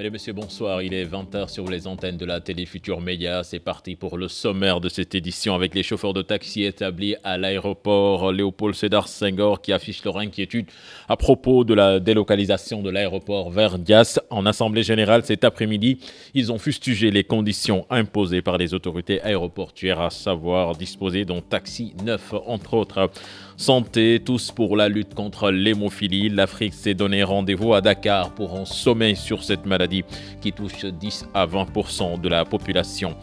Mesdames et messieurs, bonsoir. Il est 20h sur les antennes de la télé Futur Média. C'est parti pour le sommaire de cette édition avec les chauffeurs de taxi établis à l'aéroport Léopold Sédar Senghor qui affichent leur inquiétude à propos de la délocalisation de l'aéroport vers Diass. En assemblée générale cet après-midi, ils ont fustigé les conditions imposées par les autorités aéroportuaires, à savoir disposer d'un taxi neuf, entre autres. Santé, tous pour la lutte contre l'hémophilie. L'Afrique s'est donné rendez-vous à Dakar pour un sommet sur cette maladie qui touche 10 à 20% de la population.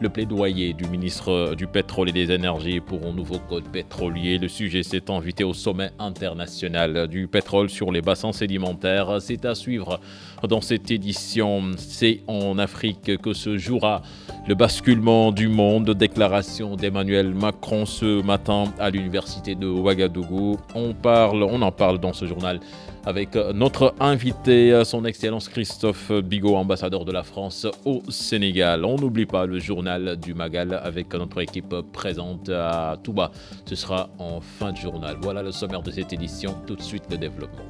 Le plaidoyer du ministre du Pétrole et des Énergies pour un nouveau code pétrolier. Le sujet s'est invité au sommet international du pétrole sur les bassins sédimentaires. C'est à suivre dans cette édition. C'est en Afrique que se jouera le basculement du monde. Déclaration d'Emmanuel Macron ce matin à l'université de Ouagadougou. On en parle dans ce journal avec notre invité, son Excellence Christophe Bigot, ambassadeur de la France au Sénégal. On n'oublie pas le journal du Magal avec notre équipe présente à Touba. Ce sera en fin de journal. Voilà le sommaire de cette édition. Tout de suite, le développement.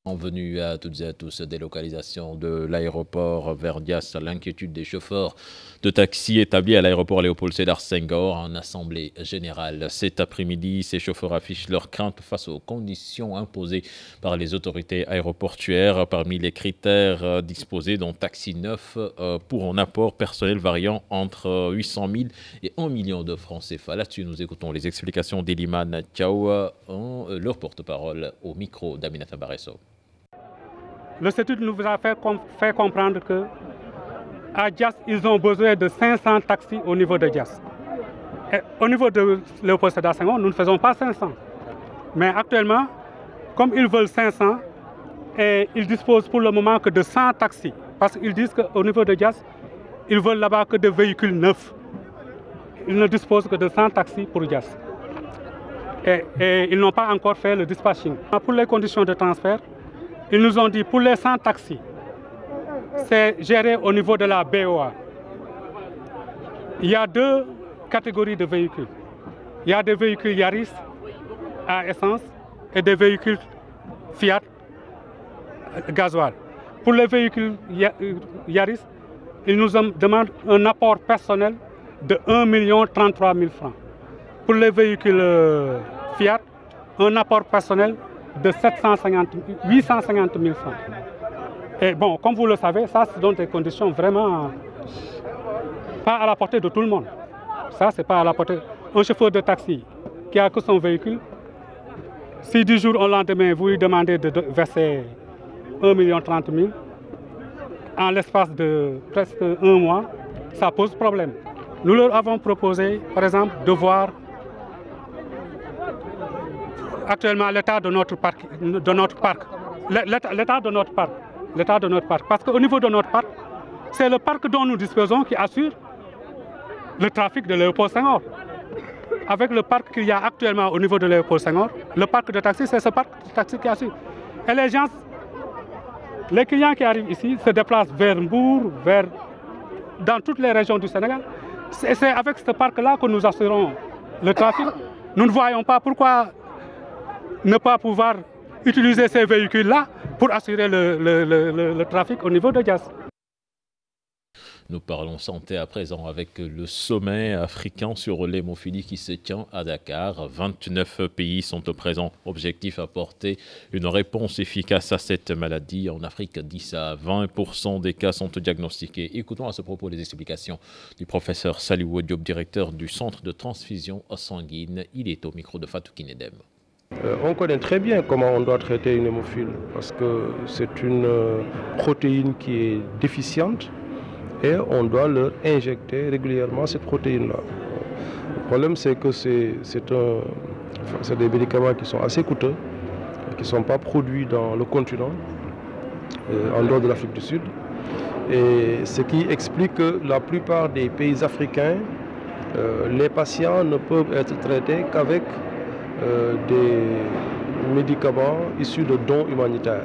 Bienvenue à toutes et à tous. Délocalisation de l'aéroport vers Diass, l'inquiétude des chauffeurs de taxi établis à l'aéroport Léopold Sédar Senghor en assemblée générale. Cet après-midi, ces chauffeurs affichent leurs craintes face aux conditions imposées par les autorités aéroportuaires. Parmi les critères disposés d'un taxi neuf pour un apport personnel variant entre 800 000 et 1 million de francs CFA. Là-dessus, nous écoutons les explications d'Eliman Tchao, leur porte-parole au micro d'Aminata Baresso. Le statut nous a fait comprendre qu'à Diass, ils ont besoin de 500 taxis au niveau de Diass. Et au niveau de Léopold Sédar Senghor, nous ne faisons pas 500. Mais actuellement, comme ils veulent 500, et ils disposent pour le moment que de 100 taxis. Parce qu'ils disent qu'au niveau de Diass, ils veulent là-bas que de véhicules neufs. Ils ne disposent que de 100 taxis pour Diass. Et ils n'ont pas encore fait le dispatching. Pour les conditions de transfert, ils nous ont dit pour les 100 taxis, c'est géré au niveau de la BOA. Il y a deux catégories de véhicules. Il y a des véhicules Yaris à essence et des véhicules Fiat gasoil. Pour les véhicules Yaris, ils nous demandent un apport personnel de 1 033 000 francs. Pour les véhicules Fiat, un apport personnel de 850 000 francs. Et bon, comme vous le savez, ça, c'est dans des conditions vraiment pas à la portée de tout le monde. Ça, c'est pas à la portée. Un chauffeur de taxi qui a que son véhicule, si du jour au lendemain, vous lui demandez de verser 1 30 000 en l'espace de presque un mois, ça pose problème. Nous leur avons proposé, par exemple, de voir actuellement l'état de notre parc, l'état de notre parc. Parce qu'au niveau de notre parc, c'est le parc dont nous disposons qui assure le trafic de Léopold Senghor. Avec le parc qu'il y a actuellement au niveau de Léopold Senghor, le parc de taxi, c'est ce parc de taxi qui assure. Et les clients qui arrivent ici se déplacent vers Mbour, dans toutes les régions du Sénégal. C'est avec ce parc-là que nous assurons le trafic. Nous ne voyons pas pourquoi ne pas pouvoir utiliser ces véhicules-là pour assurer le trafic au niveau de Diass. Nous parlons santé à présent avec le sommet africain sur l'hémophilie qui se tient à Dakar. 29 pays sont présents. Objectif apporter une réponse efficace à cette maladie. En Afrique, 10 à 20% des cas sont diagnostiqués. Écoutons à ce propos les explications du professeur Saliou Diop, directeur du centre de transfusion sanguine. Il est au micro de Fatou Kinedem. On connaît très bien comment on doit traiter une hémophile parce que c'est une protéine qui est déficiente et on doit leur injecter régulièrement cette protéine-là. Le problème, c'est que c'est des médicaments qui sont assez coûteux, qui ne sont pas produits dans le continent, en dehors de l'Afrique du Sud. Et ce qui explique que la plupart des pays africains, les patients ne peuvent être traités qu'avec des médicaments issus de dons humanitaires.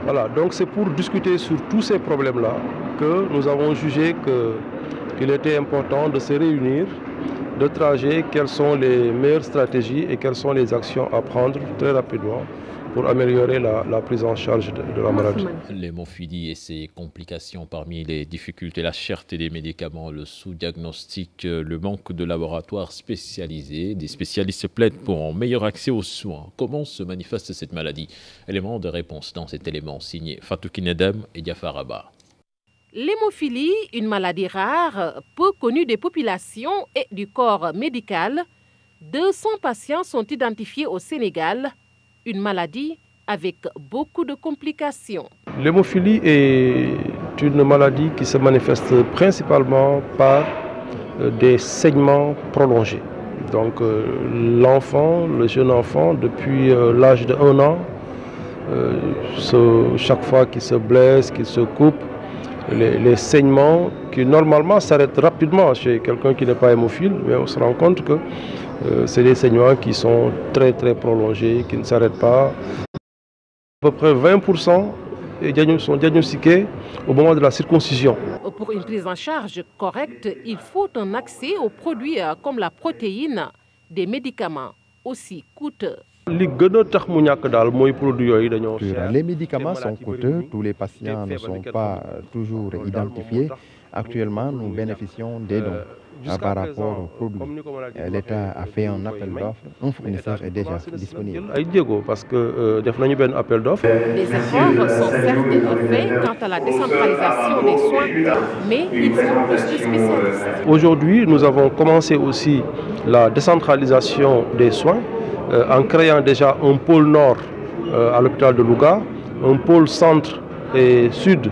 Voilà, donc c'est pour discuter sur tous ces problèmes-là que nous avons jugé qu'il était important de se réunir, de trajet, quelles sont les meilleures stratégies et quelles sont les actions à prendre très rapidement pour améliorer la prise en charge de la maladie. L'hémophilie et ses complications, parmi les difficultés, la cherté des médicaments, le sous-diagnostic, le manque de laboratoires spécialisés. Des spécialistes plaident pour un meilleur accès aux soins. Comment se manifeste cette maladie? Élément de réponse dans cet élément signé Fatou Kinedem et Diafar Abba. L'hémophilie, une maladie rare, peu connue des populations et du corps médical. 200 patients sont identifiés au Sénégal. Une maladie avec beaucoup de complications. L'hémophilie est une maladie qui se manifeste principalement par des saignements prolongés. Donc l'enfant, le jeune enfant, depuis l'âge de 1 an, chaque fois qu'il se blesse, qu'il se coupe, les saignements qui normalement s'arrêtent rapidement chez quelqu'un qui n'est pas hémophile, mais on se rend compte que c'est des saignements qui sont très prolongés, qui ne s'arrêtent pas. À peu près 20% sont diagnostiqués au moment de la circoncision. Pour une prise en charge correcte, il faut un accès aux produits comme la protéine, des médicaments aussi coûteux. Les médicaments sont coûteux, tous les patients ne sont pas toujours identifiés. Actuellement, nous bénéficions des dons par rapport aux produits. L'État a fait un appel d'offres, un fournisseur est déjà disponible. Parce que appel d'offres. Les efforts sont certes faits quant à la décentralisation des soins, mais il faut plus de spécialistes. Aujourd'hui, nous avons commencé aussi la décentralisation des soins en créant déjà un pôle nord à l'hôpital de Louga, un pôle centre et sud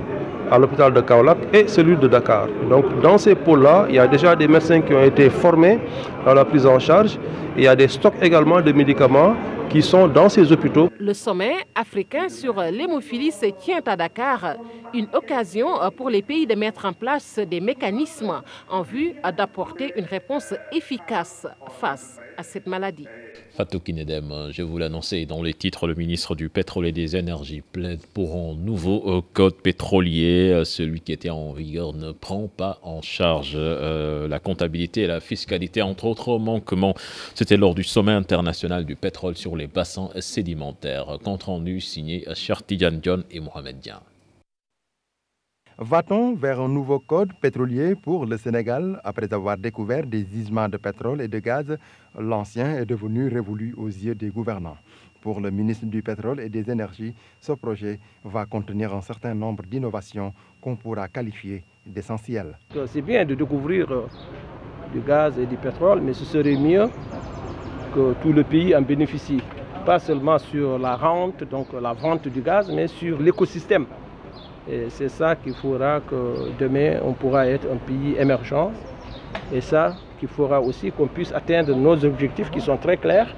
à l'hôpital de Kaolack et celui de Dakar. Donc dans ces pôles-là, il y a déjà des médecins qui ont été formés dans la prise en charge et il y a des stocks également de médicaments qui sont dans ces hôpitaux. Le sommet africain sur l'hémophilie se tient à Dakar, une occasion pour les pays de mettre en place des mécanismes en vue d'apporter une réponse efficace face à cette maladie. Fatou Kinedem, je vous l'annonçais dans les titres, le ministre du Pétrole et des Énergies plaide pour un nouveau code pétrolier. Celui qui était en vigueur ne prend pas en charge la comptabilité et la fiscalité, entre autres manquements. C'était lors du sommet international du pétrole sur les bassins sédimentaires. Compte rendu signé Cheikh Tidiane Dione et Mohamed Dian. Va-t-on vers un nouveau code pétrolier pour le Sénégal? Après avoir découvert des gisements de pétrole et de gaz, l'ancien est devenu révolu aux yeux des gouvernants. Pour le ministre du Pétrole et des Énergies, ce projet va contenir un certain nombre d'innovations qu'on pourra qualifier d'essentielles. C'est bien de découvrir du gaz et du pétrole, mais ce serait mieux que tout le pays en bénéficie. Pas seulement sur la rente, donc la vente du gaz, mais sur l'écosystème. Et c'est ça qui fera que demain, on pourra être un pays émergent. Et ça qui fera aussi qu'on puisse atteindre nos objectifs qui sont très clairs,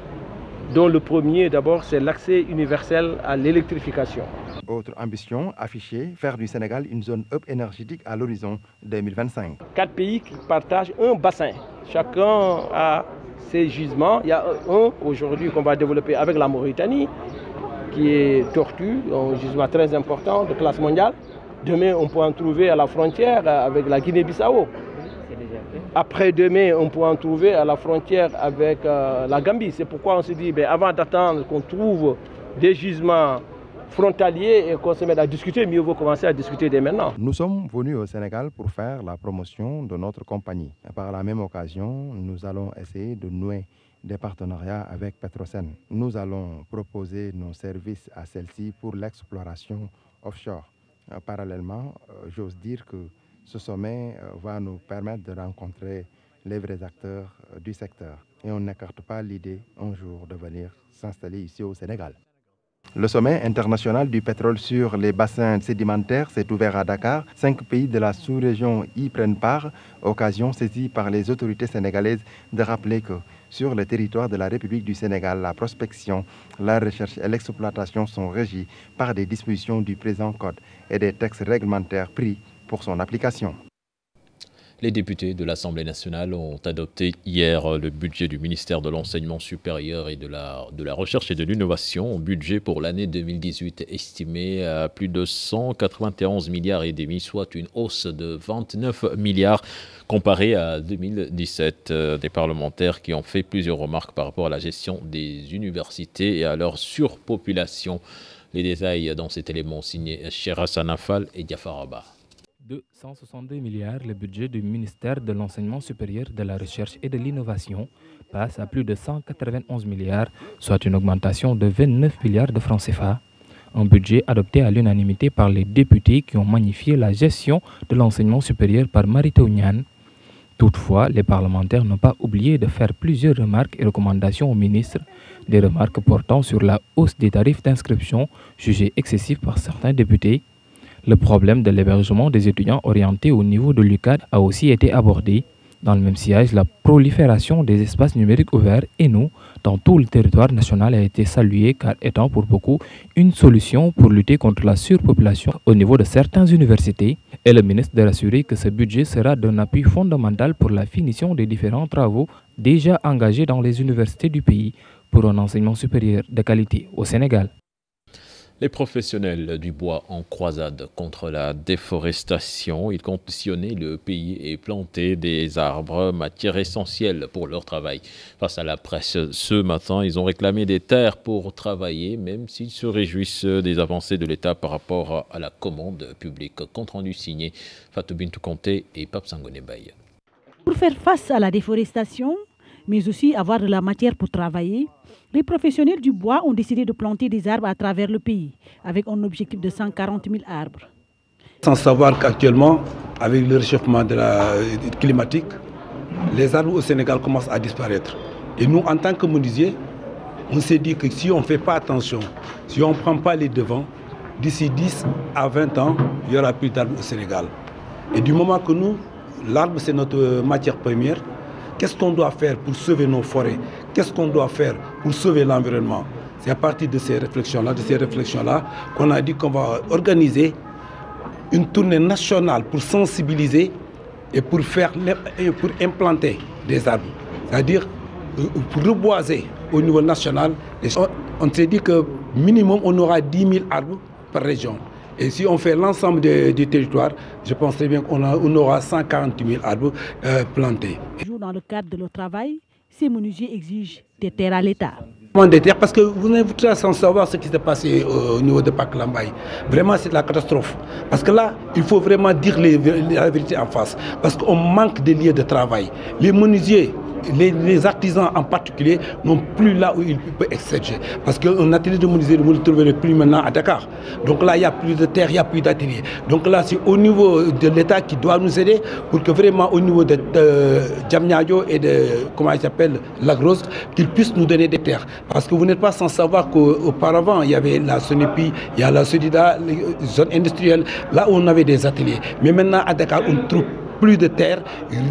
dont le premier, d'abord, c'est l'accès universel à l'électrification. Autre ambition affichée, faire du Sénégal une zone hub énergétique à l'horizon 2025. 4 pays qui partagent un bassin. Chacun a ses gisements. Il y a un aujourd'hui qu'on va développer avec la Mauritanie, qui est Tortue, un gisement très important de classe mondiale. Demain, on peut en trouver à la frontière avec la Guinée-Bissau. Après-demain, on peut en trouver à la frontière avec la Gambie. C'est pourquoi on se dit, avant d'attendre qu'on trouve des gisements frontaliers et qu'on se mette à discuter, mieux vaut commencer à discuter dès maintenant. Nous sommes venus au Sénégal pour faire la promotion de notre compagnie. Par la même occasion, nous allons essayer de nouer des partenariats avec Petrosen. Nous allons proposer nos services à celle-ci pour l'exploration offshore. Parallèlement, j'ose dire que ce sommet va nous permettre de rencontrer les vrais acteurs du secteur. Et on n'écarte pas l'idée un jour de venir s'installer ici au Sénégal. Le sommet international du pétrole sur les bassins sédimentaires s'est ouvert à Dakar. 5 pays de la sous-région y prennent part, occasion saisie par les autorités sénégalaises de rappeler que sur le territoire de la République du Sénégal, la prospection, la recherche et l'exploitation sont régies par des dispositions du présent code et des textes réglementaires pris pour son application. Les députés de l'Assemblée nationale ont adopté hier le budget du ministère de l'Enseignement supérieur et de la Recherche et de l'Innovation, un budget pour l'année 2018 estimé à plus de 191 milliards et demi, soit une hausse de 29 milliards comparé à 2017. Des parlementaires qui ont fait plusieurs remarques par rapport à la gestion des universités et à leur surpopulation. Les détails dans cet élément signé Cheras Nafal et Diafaraba. De 162 milliards, le budget du ministère de l'Enseignement supérieur, de la Recherche et de l'Innovation passe à plus de 191 milliards, soit une augmentation de 29 milliards de francs CFA. Un budget adopté à l'unanimité par les députés qui ont magnifié la gestion de l'enseignement supérieur par Mary Teuw Niane. Toutefois, les parlementaires n'ont pas oublié de faire plusieurs remarques et recommandations au ministre, des remarques portant sur la hausse des tarifs d'inscription jugée excessive par certains députés. Le problème de l'hébergement des étudiants orientés au niveau de l'UCAD a aussi été abordé. Dans le même sillage, la prolifération des espaces numériques ouverts et nous, dans tout le territoire national, a été saluée car étant pour beaucoup une solution pour lutter contre la surpopulation au niveau de certaines universités. Et le ministre de rassurer que ce budget sera d'un appui fondamental pour la finition des différents travaux déjà engagés dans les universités du pays pour un enseignement supérieur de qualité au Sénégal. Les professionnels du bois en croisade contre la déforestation, ils comptent sillonner le pays et planter des arbres, matière essentielle pour leur travail. Face à la presse ce matin, ils ont réclamé des terres pour travailler, même s'ils se réjouissent des avancées de l'État par rapport à la commande publique. Compte rendu signé Fatou Bintou Conté et Pape Sangone Baye. Pour faire face à la déforestation, mais aussi avoir de la matière pour travailler, les professionnels du bois ont décidé de planter des arbres à travers le pays, avec un objectif de 140 000 arbres. Sans savoir qu'actuellement, avec le réchauffement climatique, les arbres au Sénégal commencent à disparaître. Et nous, en tant que menuisiers, on s'est dit que si on ne fait pas attention, si on ne prend pas les devants, d'ici 10 à 20 ans, il n'y aura plus d'arbres au Sénégal. Et du moment que nous, l'arbre c'est notre matière première, qu'est-ce qu'on doit faire pour sauver nos forêts? Qu'est-ce qu'on doit faire pour sauver l'environnement? C'est à partir de ces réflexions-là, qu'on a dit qu'on va organiser une tournée nationale pour sensibiliser et pour implanter des arbres. C'est-à-dire pour reboiser au niveau national. On s'est dit que minimum on aura 10 000 arbres par région. Et si on fait l'ensemble du territoire, je pense très bien qu'on aura 140 000 arbres plantés. Dans le cadre de leur travail, ces menuisiers exigent des terres à l'État. Des terres parce que vous n'êtes pas sans savoir ce qui s'est passé au niveau de Paklambaye. Vraiment, c'est la catastrophe. Parce que là, il faut vraiment dire la vérité en face. Parce qu'on manque de lieux de travail. Les menuisiers, les artisans en particulier, n'ont plus là où ils peuvent exercer. Parce qu'un atelier de menuisier, vous ne le trouverez plus maintenant à Dakar. Donc là, il n'y a plus de terre, il n'y a plus d'atelier. Donc là, c'est au niveau de l'État qui doit nous aider pour que vraiment au niveau de Diamniadio et de, comment il s'appelle, Lagros, qu'ils puissent nous donner des terres. Parce que vous n'êtes pas sans savoir qu'auparavant, il y avait la Sonepi, il y a la Sodida, les zones industrielles, là où on avait des ateliers. Mais maintenant, à Dakar, on ne trouve plus de terre,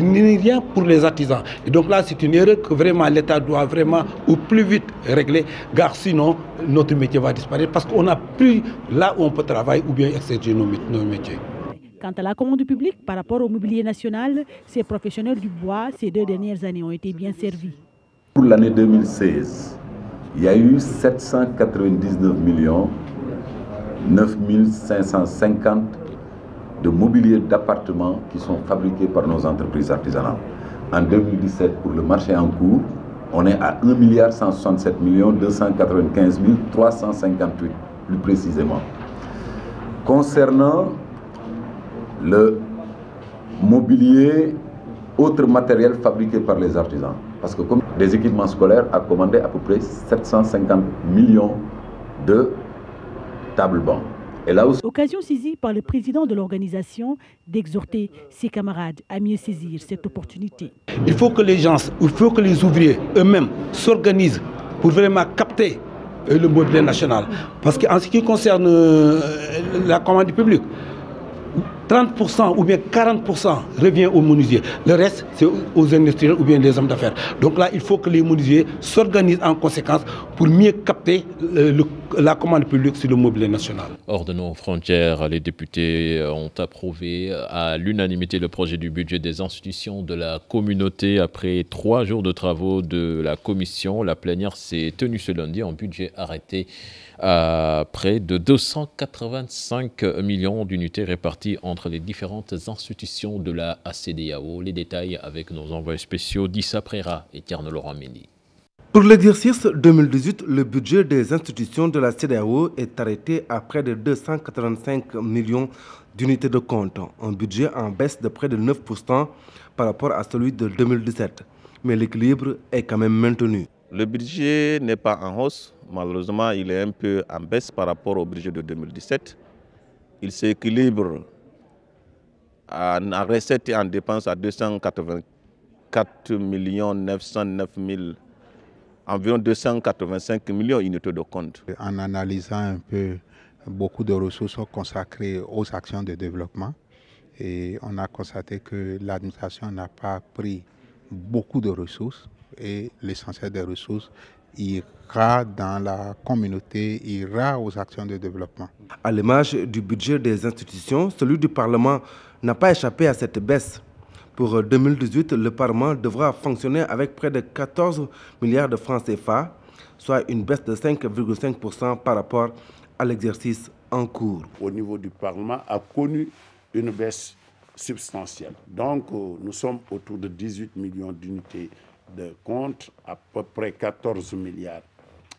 ni rien pour les artisans. Et donc là, c'est une erreur que vraiment l'État doit vraiment au plus vite régler, car sinon, notre métier va disparaître parce qu'on n'a plus là où on peut travailler ou bien exercer nos métiers. Quant à la commande publique, par rapport au mobilier national, ces professionnels du bois, ces 2 dernières années, ont été bien servis. Pour l'année 2016, il y a eu 799 9 550 de mobilier d'appartements qui sont fabriqués par nos entreprises artisanales. En 2017, pour le marché en cours, on est à 1 167 295 358, plus précisément. Concernant le mobilier, autre matériel fabriqué par les artisans, parce que comme des équipements scolaires a commandé à peu près 750 millions de tables-bancs. Et là aussi... Occasion saisie par le président de l'organisation d'exhorter ses camarades à mieux saisir cette opportunité. Il faut que les gens, il faut que les ouvriers eux-mêmes s'organisent pour vraiment capter le mobilier national. Parce qu'en ce qui concerne la commande publique, 30% ou bien 40% revient aux menuisiers. Le reste, c'est aux industriels ou bien les hommes d'affaires. Donc là, il faut que les menuisiers s'organisent en conséquence pour mieux capter la commande publique sur le mobilier national. Hors de nos frontières, les députés ont approuvé à l'unanimité le projet du budget des institutions de la communauté. Après 3 jours de travaux de la commission, la plénière s'est tenue ce lundi, un budget arrêté à près de 285 millions d'unités réparties entre les différentes institutions de la CEDEAO. Les détails avec nos envoyés spéciaux Dissa Prera et Tierno Laurent Mendy. Pour l'exercice 2018, le budget des institutions de la CEDEAO est arrêté à près de 285 millions d'unités de compte, un budget en baisse de près de 9% par rapport à celui de 2017. Mais l'équilibre est quand même maintenu. Le budget n'est pas en hausse, malheureusement il est un peu en baisse par rapport au budget de 2017. Il s'équilibre en recettes et en dépenses à 284 909 000, environ 285 millions d'unités de compte. En analysant un peu, beaucoup de ressources sont consacrées aux actions de développement et on a constaté que l'administration n'a pas pris beaucoup de ressources et l'essentiel des ressources ira dans la communauté, ira aux actions de développement. À l'image du budget des institutions, celui du Parlement n'a pas échappé à cette baisse. Pour 2018, le Parlement devra fonctionner avec près de 14 milliards de francs CFA, soit une baisse de 5,5% par rapport à l'exercice en cours. Au niveau du Parlement, a connu une baisse substantielle. Donc, nous sommes autour de 18 millions d'unités de compte, à peu près 14 milliards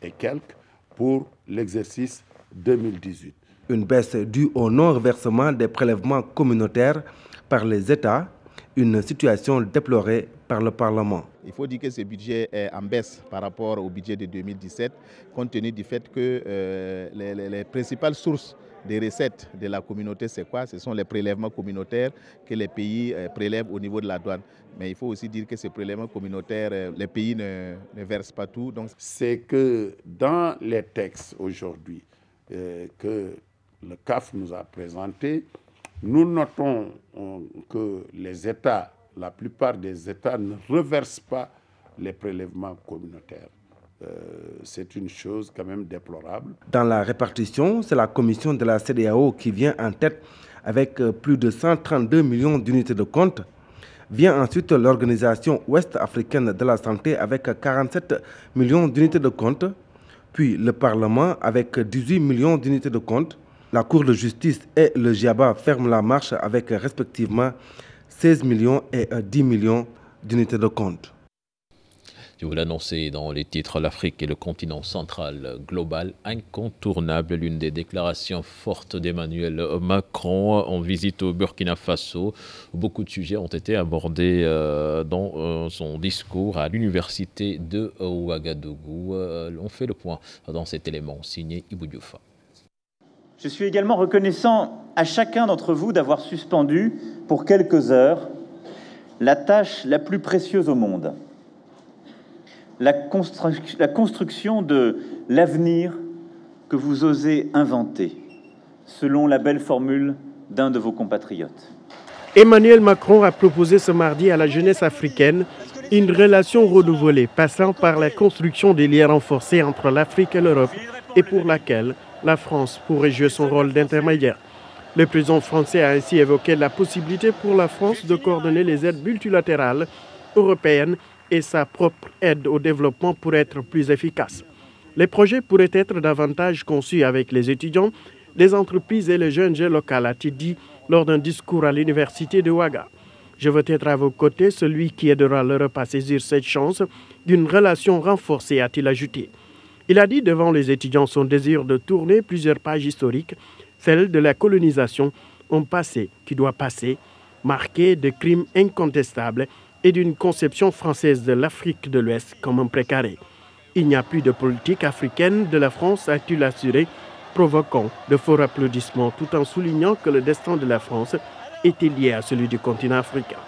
et quelques pour l'exercice 2018. Une baisse due au non-reversement des prélèvements communautaires par les États, une situation déplorée par le Parlement. Il faut dire que ce budget est en baisse par rapport au budget de 2017, compte tenu du fait que les principales sources des recettes de la communauté, c'est quoi? Ce sont les prélèvements communautaires que les pays prélèvent au niveau de la douane. Mais il faut aussi dire que ces prélèvements communautaires, les pays ne versent pas tout. C'est que dans les textes aujourd'hui que le CAF nous a présentés, nous notons que les États, la plupart des États ne reversent pas les prélèvements communautaires. C'est une chose quand même déplorable. Dans la répartition, c'est la commission de la CEDEAO qui vient en tête avec plus de 132 millions d'unités de compte. Vient ensuite l'Organisation ouest-africaine de la santé avec 47 millions d'unités de compte, puis le Parlement avec 18 millions d'unités de compte. La Cour de justice et le GIABA ferment la marche avec respectivement 16 millions et 10 millions d'unités de compte. Je vous l'annonçais dans les titres, l'Afrique est le continent central global incontournable. L'une des déclarations fortes d'Emmanuel Macron en visite au Burkina Faso. Beaucoup de sujets ont été abordés dans son discours à l'université de Ouagadougou. On fait le point dans cet élément signé Ibou Diouf. Je suis également reconnaissant à chacun d'entre vous d'avoir suspendu pour quelques heures la tâche la plus précieuse au monde. La construction de l'avenir que vous osez inventer, selon la belle formule d'un de vos compatriotes. Emmanuel Macron a proposé ce mardi à la jeunesse africaine une relation renouvelée passant par la construction des liens renforcés entre l'Afrique et l'Europe et pour laquelle la France pourrait jouer son rôle d'intermédiaire. Le président français a ainsi évoqué la possibilité pour la France de coordonner les aides multilatérales européennes et sa propre aide au développement pour être plus efficace. Les projets pourraient être davantage conçus avec les étudiants, les entreprises et les jeunes locales, a-t-il dit lors d'un discours à l'université de Ouaga. Je veux être à vos côtés, celui qui aidera l'Europe à saisir cette chance d'une relation renforcée, a-t-il ajouté. Il a dit devant les étudiants son désir de tourner plusieurs pages historiques, celle de la colonisation, un passé qui doit passer, marqué de crimes incontestables et d'une conception française de l'Afrique de l'Ouest comme un précaré. Il n'y a plus de politique africaine de la France, a-t-il assuré, provoquant de forts applaudissements tout en soulignant que le destin de la France était lié à celui du continent africain.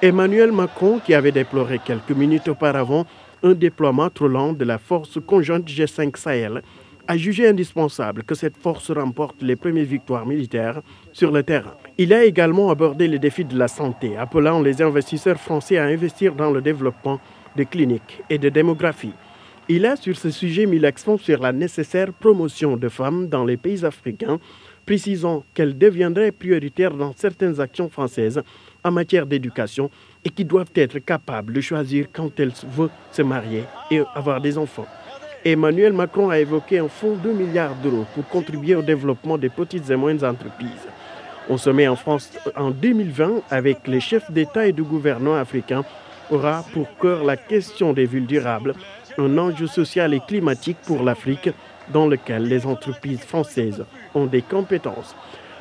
Emmanuel Macron, qui avait déploré quelques minutes auparavant un déploiement trop lent de la force conjointe G5 Sahel, a jugé indispensable que cette force remporte les premières victoires militaires sur le terrain. Il a également abordé les défis de la santé, appelant les investisseurs français à investir dans le développement de cliniques et de démographie. Il a sur ce sujet mis l'accent sur la nécessaire promotion de femmes dans les pays africains, précisant qu'elles deviendraient prioritaires dans certaines actions françaises en matière d'éducation et qui doivent être capables de choisir quand elles veulent se marier et avoir des enfants. Emmanuel Macron a évoqué un fonds de 2 milliards d'euros pour contribuer au développement des petites et moyennes entreprises. On se met en France en 2020 avec les chefs d'État et de gouvernement africains aura pour cœur la question des villes durables, un enjeu social et climatique pour l'Afrique dans lequel les entreprises françaises ont des compétences.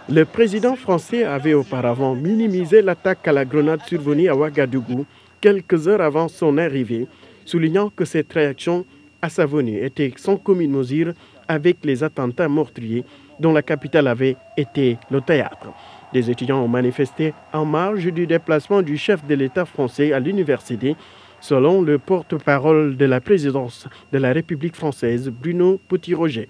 Le président français avait auparavant minimisé l'attaque à la grenade survenue à Ouagadougou quelques heures avant son arrivée, soulignant que cette réaction à sa venue était sans commune mesure avec les attentats meurtriers dont la capitale avait été le théâtre. Des étudiants ont manifesté en marge du déplacement du chef de l'État français à l'université, selon le porte-parole de la présidence de la République française, Bruno Petit-Roger.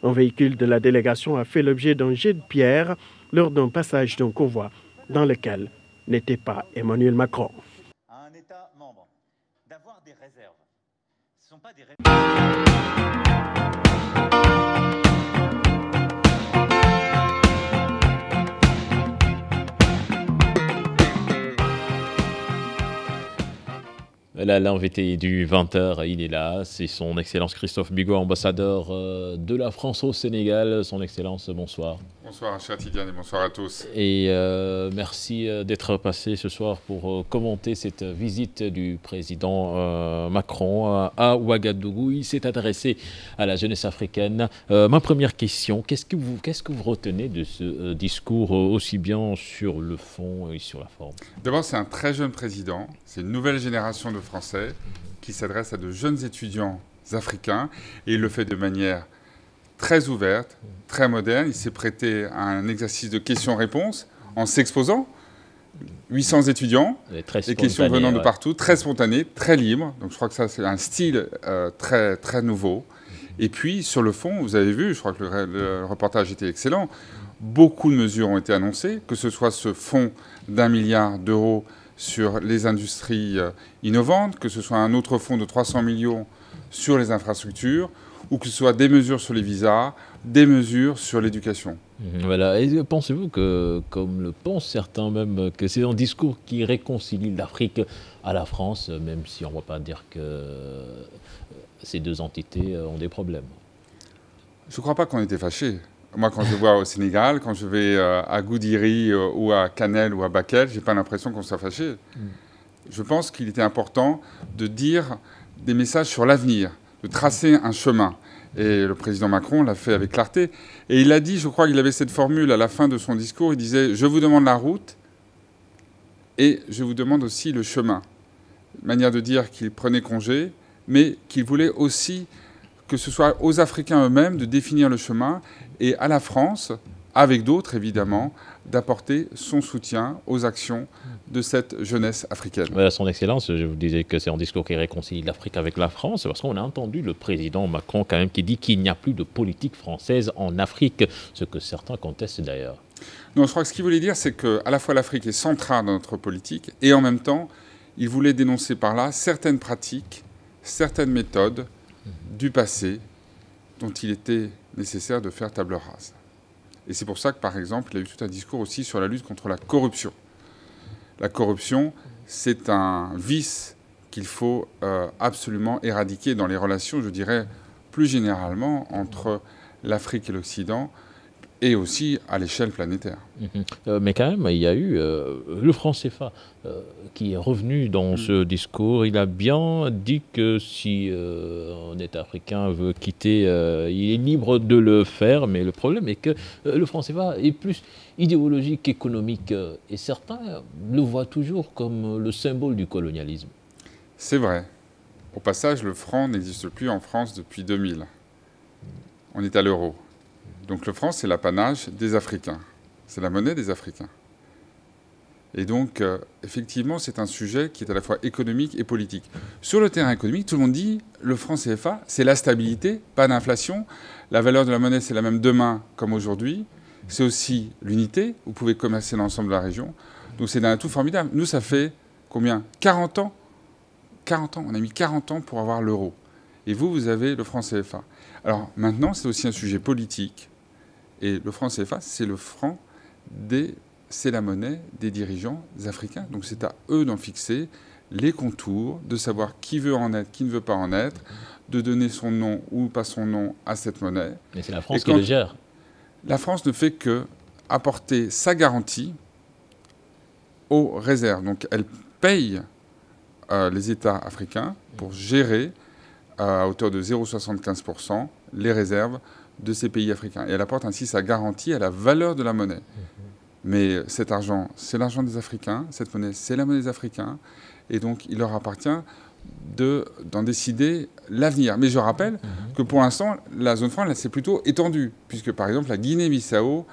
Un véhicule de la délégation a fait l'objet d'un jet de pierre lors d'un passage d'un convoi dans lequel n'était pas Emmanuel Macron. À un État membre d'avoir des réserves. Ce ne sont pas des Là, l'invité du 20h, il est là, c'est son Excellence Christophe Bigot, ambassadeur de la France au Sénégal. Son Excellence, bonsoir. Bonsoir, cher Tidiane, et bonsoir à tous. Et merci d'être passé ce soir pour commenter cette visite du président Macron à Ouagadougou. Il s'est adressé à la jeunesse africaine. Ma première question, qu'est-ce que vous retenez de ce discours, aussi bien sur le fond et sur la forme? D'abord, c'est un très jeune président, c'est une nouvelle génération de Français qui s'adresse à de jeunes étudiants africains, et il le fait de manière très ouverte, très moderne. Il s'est prêté à un exercice de questions-réponses en s'exposant. 800 étudiants, des questions venant de partout, très spontanées, très libres. Donc je crois que ça, c'est un style très, très nouveau. Et puis, sur le fond, vous avez vu, je crois que le reportage était excellent, beaucoup de mesures ont été annoncées, que ce soit ce fonds d'1 milliard d'euros sur les industries innovantes, que ce soit un autre fonds de 300 millions sur les infrastructures, ou que ce soit des mesures sur les visas, des mesures sur l'éducation. Voilà. Et pensez-vous que, comme le pensent certains même, que c'est un discours qui réconcilie l'Afrique à la France, même si on ne va pas dire que ces deux entités ont des problèmes? Je ne crois pas qu'on était fâchés. Moi, quand je vois au Sénégal, quand je vais à Goudiri ou à Canel ou à Bakel, je n'ai pas l'impression qu'on soit fâchés. Je pense qu'il était important de dire des messages sur l'avenir, de tracer un chemin. Et le président Macron l'a fait avec clarté. Et il a dit, je crois qu'il avait cette formule à la fin de son discours, il disait « Je vous demande la route et je vous demande aussi le chemin ». Manière de dire qu'il prenait congé, mais qu'il voulait aussi que ce soit aux Africains eux-mêmes de définir le chemin et à la France, avec d'autres évidemment, d'apporter son soutien aux actions de cette jeunesse africaine. Voilà, son Excellence, je vous disais que c'est un discours qui réconcilie l'Afrique avec la France, parce qu'on a entendu le président Macron quand même qui dit qu'il n'y a plus de politique française en Afrique, ce que certains contestent d'ailleurs. Non, je crois que ce qu'il voulait dire, c'est qu'à la fois l'Afrique est centrale dans notre politique, et en même temps, il voulait dénoncer par là certaines pratiques, certaines méthodes du passé dont il était nécessaire de faire table rase. Et c'est pour ça que, par exemple, il a eu tout un discours aussi sur la lutte contre la corruption. La corruption, c'est un vice qu'il faut absolument éradiquer dans les relations, je dirais, plus généralement, entre l'Afrique et l'Occident, et aussi à l'échelle planétaire. Mais quand même, il y a eu le franc CFA qui est revenu dans ce discours. Il a bien dit que si un État africain veut quitter, il est libre de le faire, mais le problème est que le franc CFA est plus idéologique qu'économique, et certains le voient toujours comme le symbole du colonialisme. C'est vrai. Au passage, le franc n'existe plus en France depuis 2000. On est à l'euro. Donc le franc, c'est l'apanage des Africains. C'est la monnaie des Africains. Et donc, effectivement, c'est un sujet qui est à la fois économique et politique. Sur le terrain économique, tout le monde dit le franc CFA, c'est la stabilité, pas d'inflation. La valeur de la monnaie, c'est la même demain comme aujourd'hui. C'est aussi l'unité. Vous pouvez commercer dans l'ensemble de la région. Donc, c'est un atout formidable. Nous, ça fait combien? 40 ans. 40 ans. On a mis 40 ans pour avoir l'euro. Et vous, vous avez le franc CFA. Alors, maintenant, c'est aussi un sujet politique. Et le franc CFA, c'est le franc c'est la monnaie des dirigeants africains. Donc c'est à eux d'en fixer les contours, de savoir qui veut en être, qui ne veut pas en être, de donner son nom ou pas son nom à cette monnaie. Mais c'est la France qui le gère. La France ne fait que apporter sa garantie aux réserves. Donc elle paye les États africains pour gérer à hauteur de 0,75% les réserves de ces pays africains. Et elle apporte ainsi sa garantie à la valeur de la monnaie. Mais cet argent, c'est l'argent des Africains. Cette monnaie, c'est la monnaie des Africains. Et donc, il leur appartient d'en décider l'avenir. Mais je rappelle que pour l'instant, la zone franc, c'est plutôt étendue. Puisque, par exemple, la Guinée-Bissau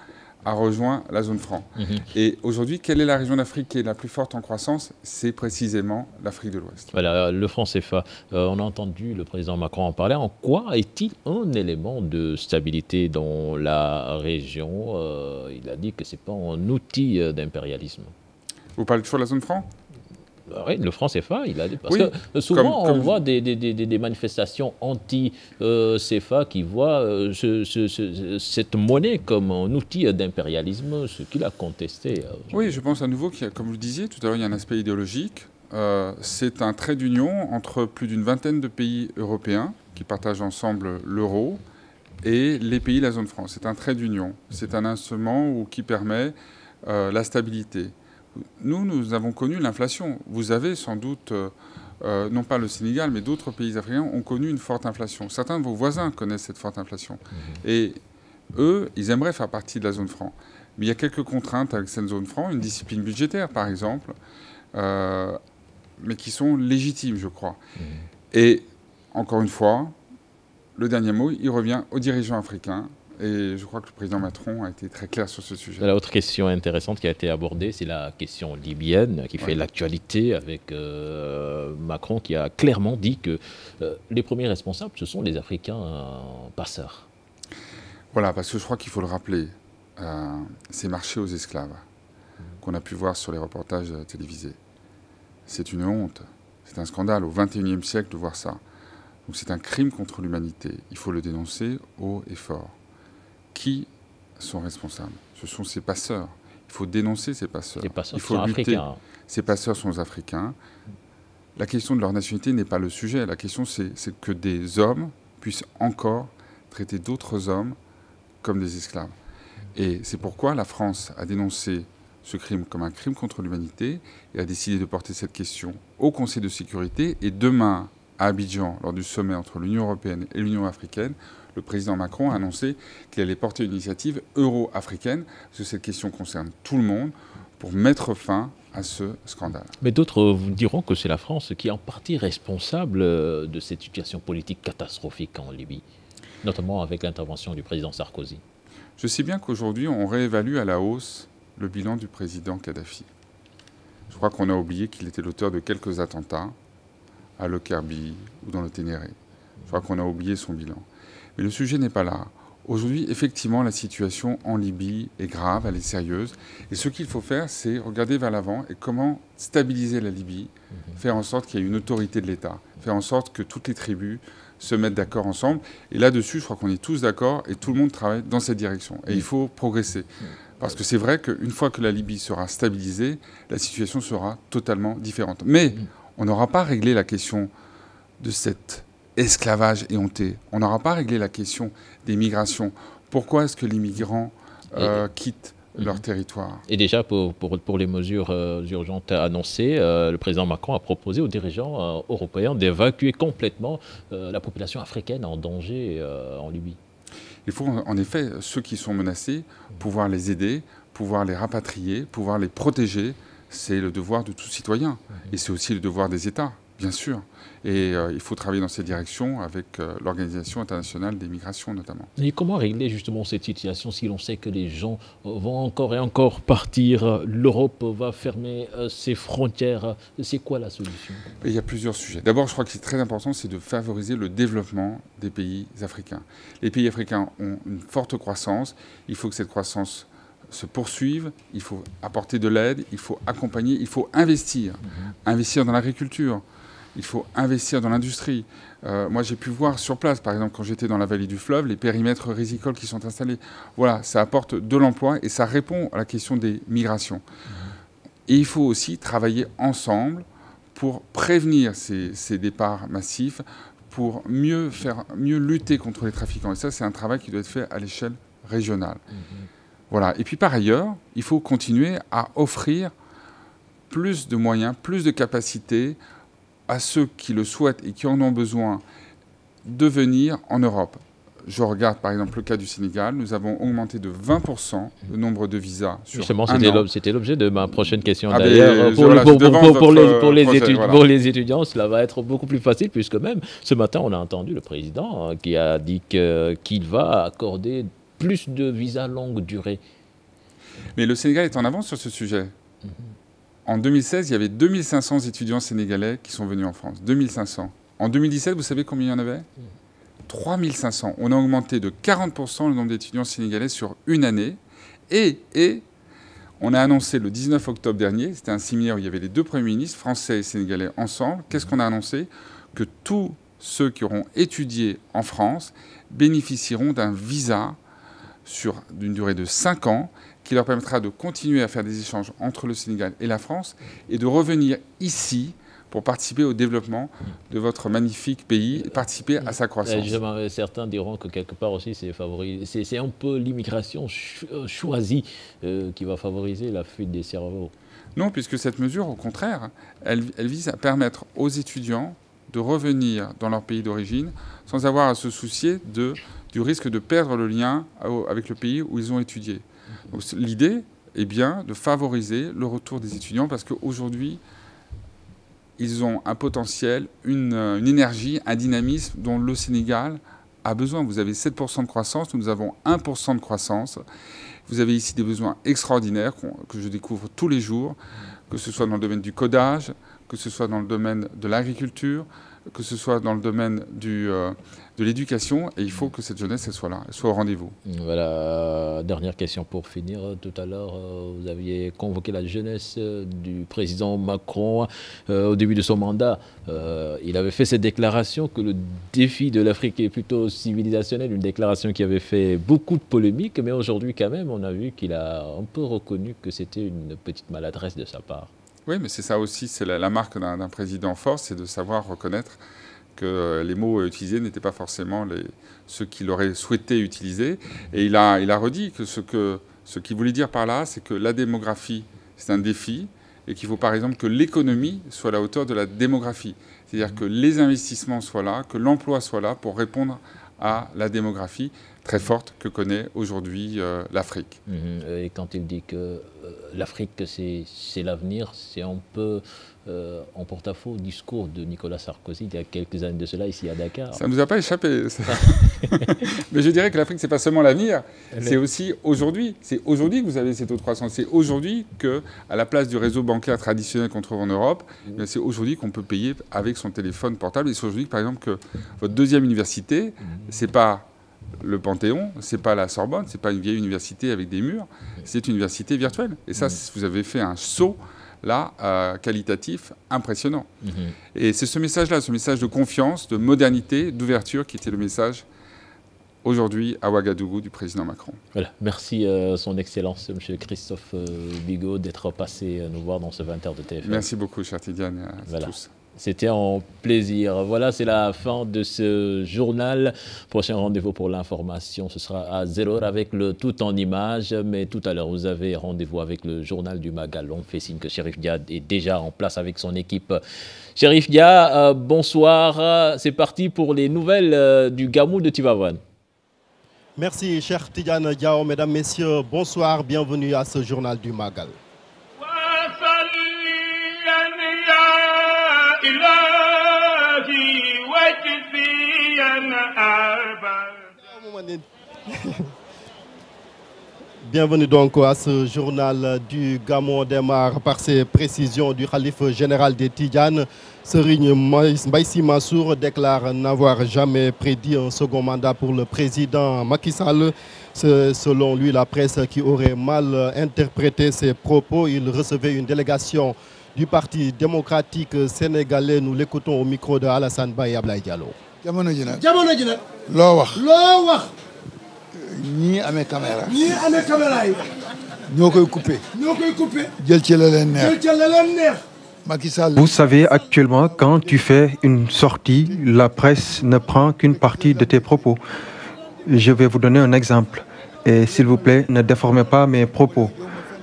a rejoint la zone franc. Et aujourd'hui, quelle est la région d'Afrique qui est la plus forte en croissance? C'est précisément l'Afrique de l'Ouest. Voilà, le franc CFA. On a entendu le président Macron en parler. En quoi est-il un élément de stabilité dans la région? Il a dit que ce n'est pas un outil d'impérialisme. Vous parlez toujours de la zone franc? Oui, le franc CFA, il a dit. Parce que souvent, on voit des manifestations anti-CFA qui voient cette monnaie comme un outil d'impérialisme, ce qu'il a contesté. Oui, je pense à nouveau comme vous le disiez tout à l'heure, il y a un aspect idéologique. C'est un trait d'union entre plus d'une vingtaine de pays européens qui partagent ensemble l'euro et les pays de la zone franc. C'est un trait d'union. C'est un instrument qui permet la stabilité. Nous avons connu l'inflation. Vous avez sans doute, non pas le Sénégal, mais d'autres pays africains ont connu une forte inflation. Certains de vos voisins connaissent cette forte inflation. Et eux, ils aimeraient faire partie de la zone franc. Mais il y a quelques contraintes avec cette zone franc, une discipline budgétaire, par exemple, mais qui sont légitimes, je crois. Et, encore une fois, le dernier mot, il revient aux dirigeants africains. Et je crois que le président Macron a été très clair sur ce sujet. La autre question intéressante qui a été abordée, c'est la question libyenne qui fait l'actualité avec Macron qui a clairement dit que les premiers responsables, ce sont les Africains passeurs. Voilà, parce que je crois qu'il faut le rappeler, ces marchés aux esclaves qu'on a pu voir sur les reportages télévisés, c'est une honte, c'est un scandale au XXIe siècle de voir ça. Donc c'est un crime contre l'humanité. Il faut le dénoncer haut et fort. Qui sont responsables? Ce sont ces passeurs. Il faut dénoncer ces passeurs. Il faut lutter. Africains. Ces passeurs sont africains. La question de leur nationalité n'est pas le sujet. La question, c'est que des hommes puissent encore traiter d'autres hommes comme des esclaves. Et c'est pourquoi la France a dénoncé ce crime comme un crime contre l'humanité et a décidé de porter cette question au Conseil de sécurité. Et demain, à Abidjan, lors du sommet entre l'Union européenne et l'Union africaine, le président Macron a annoncé qu'il allait porter une initiative euro-africaine, parce que cette question concerne tout le monde, pour mettre fin à ce scandale. Mais d'autres vous diront que c'est la France qui est en partie responsable de cette situation politique catastrophique en Libye, notamment avec l'intervention du président Sarkozy. Je sais bien qu'aujourd'hui, on réévalue à la hausse le bilan du président Kadhafi. Je crois qu'on a oublié qu'il était l'auteur de quelques attentats à Lockerbie ou dans le Ténéré. Je crois qu'on a oublié son bilan. Mais le sujet n'est pas là. Aujourd'hui, effectivement, la situation en Libye est grave, elle est sérieuse. Et ce qu'il faut faire, c'est regarder vers l'avant et comment stabiliser la Libye, faire en sorte qu'il y ait une autorité de l'État, faire en sorte que toutes les tribus se mettent d'accord ensemble. Et là-dessus, je crois qu'on est tous d'accord et tout le monde travaille dans cette direction. Et il faut progresser. Parce que c'est vrai qu'une fois que la Libye sera stabilisée, la situation sera totalement différente. Mais on n'aura pas réglé la question de cet esclavage éhonté. On n'aura pas réglé la question des migrations. Pourquoi est-ce que les migrants quittent leur territoire? Et déjà, pour les mesures urgentes annoncées, le président Macron a proposé aux dirigeants européens d'évacuer complètement la population africaine en danger en Libye. Il faut en effet, ceux qui sont menacés, pouvoir les aider, pouvoir les rapatrier, pouvoir les protéger. C'est le devoir de tout citoyen. Et c'est aussi le devoir des États. bien sûr. Et il faut travailler dans cette direction avec l'Organisation internationale des migrations notamment. Et comment régler justement cette situation si l'on sait que les gens vont encore et encore partir, l'Europe va fermer ses frontières, c'est quoi la solution? Il y a plusieurs sujets. D'abord, je crois que c'est très important, c'est de favoriser le développement des pays africains. Les pays africains ont une forte croissance, il faut que cette croissance se poursuive, il faut apporter de l'aide, il faut accompagner, il faut investir. Investir dans l'agriculture. Il faut investir dans l'industrie. Moi, j'ai pu voir sur place, par exemple, quand j'étais dans la vallée du fleuve, les périmètres rizicoles qui sont installés. Voilà, ça apporte de l'emploi et ça répond à la question des migrations. Et il faut aussi travailler ensemble pour prévenir ces départs massifs, pour mieux lutter contre les trafiquants. Et ça, c'est un travail qui doit être fait à l'échelle régionale. Voilà. Et puis, par ailleurs, il faut continuer à offrir plus de moyens, plus de capacités à ceux qui le souhaitent et qui en ont besoin de venir en Europe. Je regarde par exemple le cas du Sénégal. Nous avons augmenté de 20% le nombre de visas sur justement, un an. C'était l'objet de ma prochaine question. Ah D'ailleurs, pour les étudiants, cela va être beaucoup plus facile puisque même ce matin, on a entendu le président qui a dit qu'il va accorder plus de visas longue durée. Mais le Sénégal est en avance sur ce sujet. En 2016, il y avait 2500 étudiants sénégalais qui sont venus en France. 2500. En 2017, vous savez combien il y en avait 3500. On a augmenté de 40% le nombre d'étudiants sénégalais sur une année. Et on a annoncé le 19 octobre dernier, c'était un séminaire où il y avait les deux premiers ministres, français et sénégalais ensemble. Qu'est-ce qu'on a annoncé? Que tous ceux qui auront étudié en France bénéficieront d'un visa d'une durée de 5 ans qui leur permettra de continuer à faire des échanges entre le Sénégal et la France et de revenir ici pour participer au développement de votre magnifique pays et participer à sa croissance. Certains diront que quelque part aussi, c'est un peu l'immigration choisie qui va favoriser la fuite des cerveaux. Non, puisque cette mesure, au contraire, elle vise à permettre aux étudiants de revenir dans leur pays d'origine sans avoir à se soucier du risque de perdre le lien avec le pays où ils ont étudié. L'idée est bien de favoriser le retour des étudiants parce qu'aujourd'hui, ils ont un potentiel, une énergie, un dynamisme dont le Sénégal a besoin. Vous avez 7% de croissance, nous avons 1% de croissance. Vous avez ici des besoins extraordinaires que je découvre tous les jours, que ce soit dans le domaine du codage, que ce soit dans le domaine de l'agriculture, que ce soit dans le domaine de l'éducation, et il faut que cette jeunesse elle soit là, elle soit au rendez-vous. Voilà, dernière question pour finir. Tout à l'heure, vous aviez convoqué la jeunesse du président Macron au début de son mandat. Il avait fait cette déclaration que le défi de l'Afrique est plutôt civilisationnel, une déclaration qui avait fait beaucoup de polémiques, mais aujourd'hui quand même, on a vu qu'il a un peu reconnu que c'était une petite maladresse de sa part. Oui, mais c'est ça aussi, c'est la marque d'un président fort, c'est de savoir reconnaître que les mots utilisés n'étaient pas forcément ceux qu'il aurait souhaité utiliser. Et il a redit que ce qu'il voulait dire par là, c'est que la démographie, c'est un défi, et qu'il faut par exemple que l'économie soit à la hauteur de la démographie. C'est-à-dire que les investissements soient là, que l'emploi soit là pour répondre à la démographie très forte que connaît aujourd'hui l'Afrique. Et quand il dit que l'Afrique, c'est l'avenir, c'est un peu en porte-à-faux au discours de Nicolas Sarkozy il y a quelques années de cela ici à Dakar. Ça ne nous a pas échappé. Mais je dirais que l'Afrique, ce n'est pas seulement l'avenir, c'est aussi aujourd'hui. C'est aujourd'hui que vous avez cette taux de croissance. C'est aujourd'hui qu'à la place du réseau bancaire traditionnel qu'on trouve en Europe, c'est aujourd'hui qu'on peut payer avec son téléphone portable. Et c'est aujourd'hui, par exemple, que votre deuxième université, ce n'est pas le Panthéon, c'est pas la Sorbonne, c'est pas une vieille université avec des murs, c'est une université virtuelle. Et ça, vous avez fait un saut là qualitatif impressionnant. Et c'est ce message-là, ce message de confiance, de modernité, d'ouverture, qui était le message aujourd'hui à Ouagadougou du président Macron. Voilà. Merci son Excellence, M. Christophe Bigot, d'être passé nous voir dans ce 20h de TFM. Merci beaucoup, cher Tidiane, à tous. C'était un plaisir. Voilà, c'est la fin de ce journal. Prochain rendez-vous pour l'information, ce sera à 0h avec le tout en images. Mais tout à l'heure, vous avez rendez-vous avec le journal du Magal. On fait signe que Chérif Dia est déjà en place avec son équipe. Chérif Dia, bonsoir. C'est parti pour les nouvelles du Gamou de Tivaouane. Merci, cher Tidiane Diao. Mesdames, Messieurs, bonsoir. Bienvenue à ce journal du Magal. Bienvenue donc à ce journal du Gamou. On démarre par ces précisions du khalife général des Tidjanes. Serigne Mbaye Sy Mansour déclare n'avoir jamais prédit un second mandat pour le président Macky Sall. C'est selon lui la presse qui aurait mal interprété ses propos. Il recevait une délégation du Parti démocratique sénégalais. Nous l'écoutons au micro de Alassane Ba et Ablaye Diallo. jamono ji nag loo wax ñii amee caméra yi ñoo koy coupé jël ci la leen neex Macky Sall. Vous savez, actuellement, quand tu fais une sortie, la presse ne prend qu'une partie de tes propos. Je vais vous donner un exemple. Et s'il vous plaît, ne déformez pas mes propos.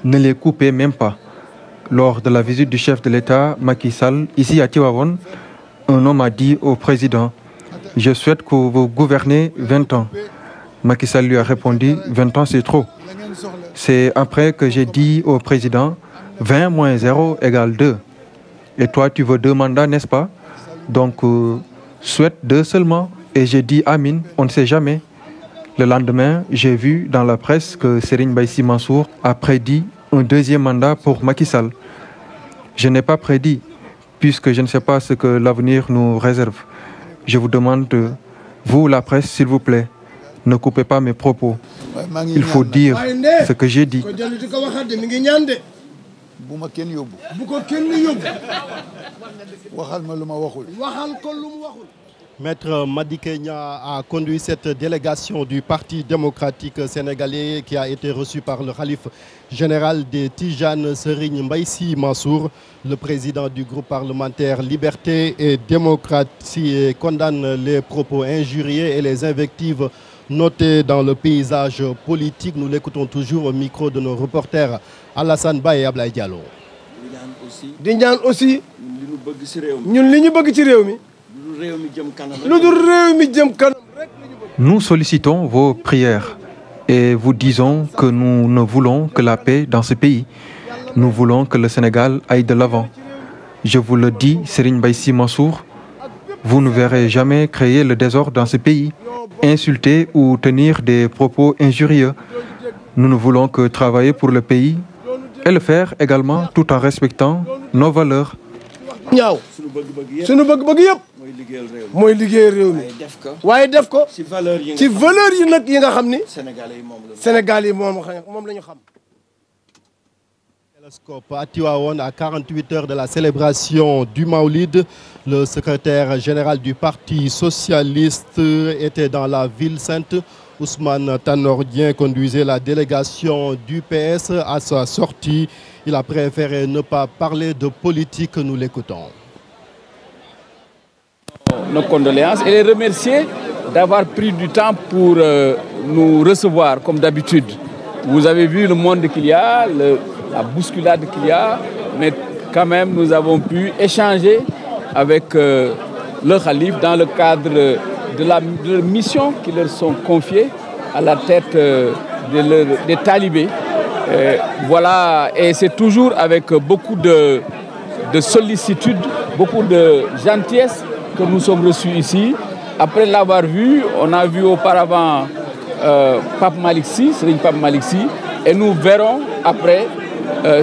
Ne les coupez même pas. Lors de la visite du chef de l'État, Macky Sall, ici à Tivaouane, un homme a dit au président: je souhaite que vous gouvernez 20 ans. Macky Sall lui a répondu: 20 ans c'est trop. C'est après que j'ai dit au président: 20 moins 0 égale 2. Et toi tu veux 2 mandats, n'est-ce pas? Donc souhaite 2 seulement. Et j'ai dit Amin, on ne sait jamais. Le lendemain, j'ai vu dans la presse que Serigne Mbaye Sy Mansour a prédit un 2e mandat pour Macky Sall. Je n'ai pas prédit, puisque je ne sais pas ce que l'avenir nous réserve. Je vous demande, vous la presse, s'il vous plaît, ne coupez pas mes propos. Il faut dire ce que j'ai dit. Maître Madické Niang a conduit cette délégation du Parti démocratique sénégalais qui a été reçue par le khalife général des Tidjanes, Serigne Mbaye Sy Mansour. Le président du groupe parlementaire Liberté et Démocratie condamne les propos injurieux et les invectives notées dans le paysage politique. Nous l'écoutons toujours au micro de nos reporters Alassane Ba et Ablaye Diallo. di ñaan aussi ñun li ñu bëgg ci réew mi lu dul réew mi jëm kanam. Nous sollicitons vos prières et vous disons que nous ne voulons que la paix dans ce pays. Nous voulons que le Sénégal aille de l'avant. Je vous le dis, Serigne Mbaye Sy Mansour, vous ne verrez jamais créer le désordre dans ce pays, insulter ou tenir des propos injurieux. Nous ne voulons que travailler pour le pays et le faire également tout en respectant nos valeurs. ñaaw suñu bëgg-bëgg yëpp mooy liggéey réew mi waaye def ko ci valeur yi nag yi nga xam ni Sénégal yi moom la ñu xam. Télescope à Tivaouane, à 48 heures de la célébration du Maoulid, le secrétaire général du Parti socialiste était dans la ville sainte. Ousmane Tanor Dieng conduisait la délégation du PS. À sa sortie, il a préféré ne pas parler de politique. Nous l'écoutons. Nos condoléances et les remercier d'avoir pris du temps pour nous recevoir comme d'habitude. Vous avez vu le monde qu'il y a, la bousculade qu'il y a, mais quand même nous avons pu échanger avec le khalife dans le cadre de la mission qui leur sont confiées à la tête des talibés. Voilà, et c'est toujours avec beaucoup de sollicitude, beaucoup de gentillesse que nous sommes reçus ici. Après l'avoir vu, on a vu auparavant Pape Malick Sy, Serigne Pape Malick Sy, et nous verrons après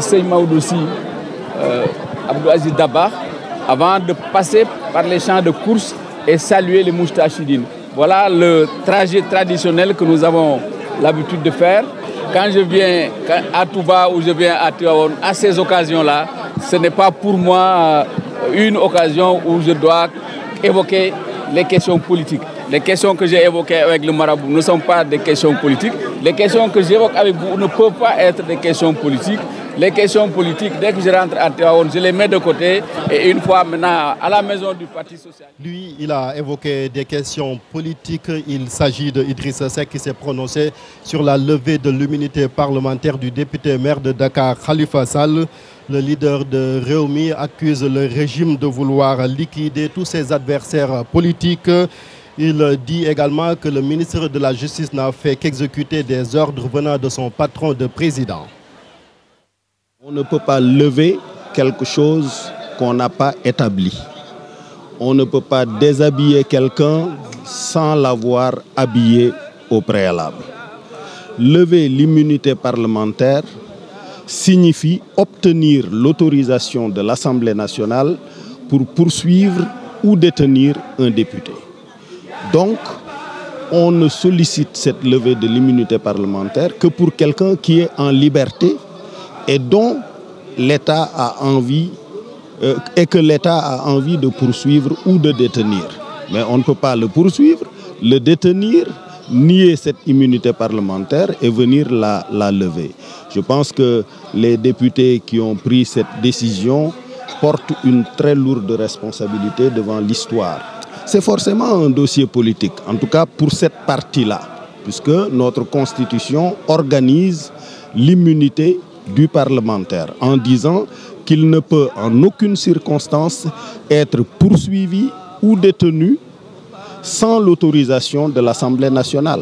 Serigne Maodo Sy, Abdou Aziz Dabakh, avant de passer par les champs de course et saluer les Moustachidines. Voilà le trajet traditionnel que nous avons l'habitude de faire. Quand je viens à Touba ou je viens à Tivaouane, à ces occasions-là, ce n'est pas pour moi une occasion où je dois évoquer les questions politiques. Les questions que j'ai évoquées avec le marabout ne sont pas des questions politiques. Les questions que j'évoque avec vous ne peuvent pas être des questions politiques. Les questions politiques, dès que je rentre à Tivaouane, je les mets de côté. Et une fois maintenant à la maison du Parti socialiste. Lui, il a évoqué des questions politiques. Il s'agit de Idrissa Seck qui s'est prononcé sur la levée de l'immunité parlementaire du député maire de Dakar, Khalifa Sall. Le leader de Rewmi accuse le régime de vouloir liquider tous ses adversaires politiques. Il dit également que le ministre de la Justice n'a fait qu'exécuter des ordres venant de son patron de président. On ne peut pas lever quelque chose qu'on n'a pas établi. On ne peut pas déshabiller quelqu'un sans l'avoir habillé au préalable. Lever l'immunité parlementaire signifie obtenir l'autorisation de l'Assemblée nationale pour poursuivre ou détenir un député. Donc, on ne sollicite cette levée de l'immunité parlementaire que pour quelqu'un qui est en liberté et dont l'État a envie que l'État a envie de poursuivre ou de détenir. Mais on ne peut pas le poursuivre, le détenir, nier cette immunité parlementaire et venir la lever. Je pense que les députés qui ont pris cette décision portent une très lourde responsabilité devant l'histoire. C'est forcément un dossier politique, en tout cas pour cette partie-là, puisque notre Constitution organise l'immunité du parlementaire en disant qu'il ne peut en aucune circonstance être poursuivi ou détenu sans l'autorisation de l'Assemblée nationale.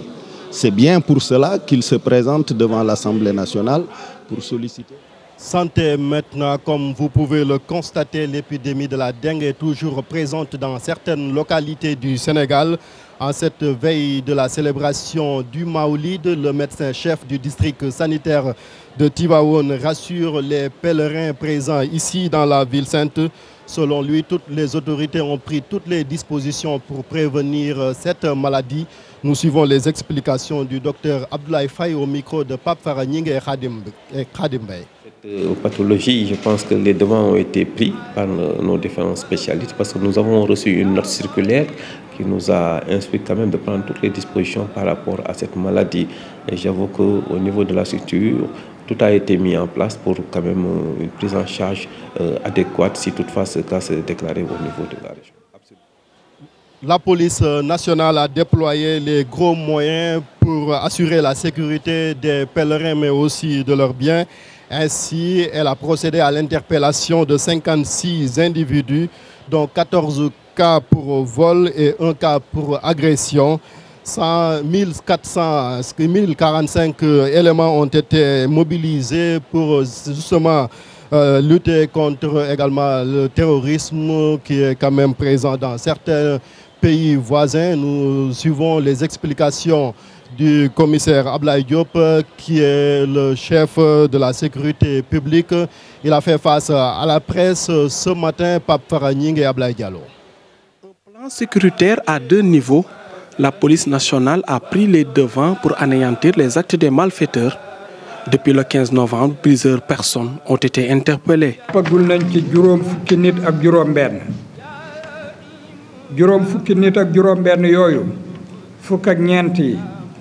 C'est bien pour cela qu'il se présente devant l'Assemblée nationale pour solliciter. Santé maintenant, comme vous pouvez le constater, l'épidémie de la dengue est toujours présente dans certaines localités du Sénégal. En cette veille de la célébration du Maoulid, le médecin-chef du district sanitaire de Tivaouane rassure les pèlerins présents ici dans la ville sainte. Selon lui, toutes les autorités ont pris toutes les dispositions pour prévenir cette maladie. Nous suivons les explications du docteur Abdoulaye Faye au micro de Pape Faragning et Khadim Bey. Cette pathologie, je pense que les devants ont été pris par nos différents spécialistes parce que nous avons reçu une note circulaire qui nous a instruit quand même de prendre toutes les dispositions par rapport à cette maladie. Et j'avoue qu'au niveau de la structure, tout a été mis en place pour quand même une prise en charge adéquate si toutefois ce cas se déclarait au niveau de la région. La police nationale a déployé les gros moyens pour assurer la sécurité des pèlerins mais aussi de leurs biens. Ainsi, elle a procédé à l'interpellation de 56 individus, dont 14 cas pour vol et 1 cas pour agression. 1045 éléments ont été mobilisés pour justement lutter contre également le terrorisme qui est quand même présent dans certains pays voisins. Nous suivons les explications du commissaire Ablaye Diop, qui est le chef de la sécurité publique. Il a fait face à la presse ce matin, Pape Faragning et Ablaye Diallo. Un plan sécuritaire à 2 niveaux. La police nationale a pris les devants pour anéantir les actes des malfaiteurs. Depuis le 15 novembre, plusieurs personnes ont été interpellées.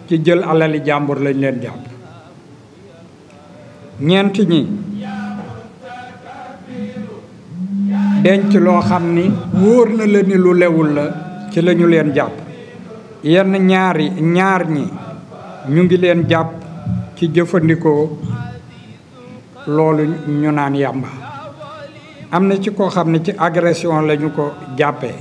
ci jël alali jàmbur lañ leen jàpp ñeent ñi denc loo xam ni wóor na la ni lu lewul la ci la ñu leen jàpp yenn ñaar ñi ñu ngi leen jàpp ci jëfandikoo loolu ñu naan yàmba am na ci koo xam ne ci agression lañu ko jàppee.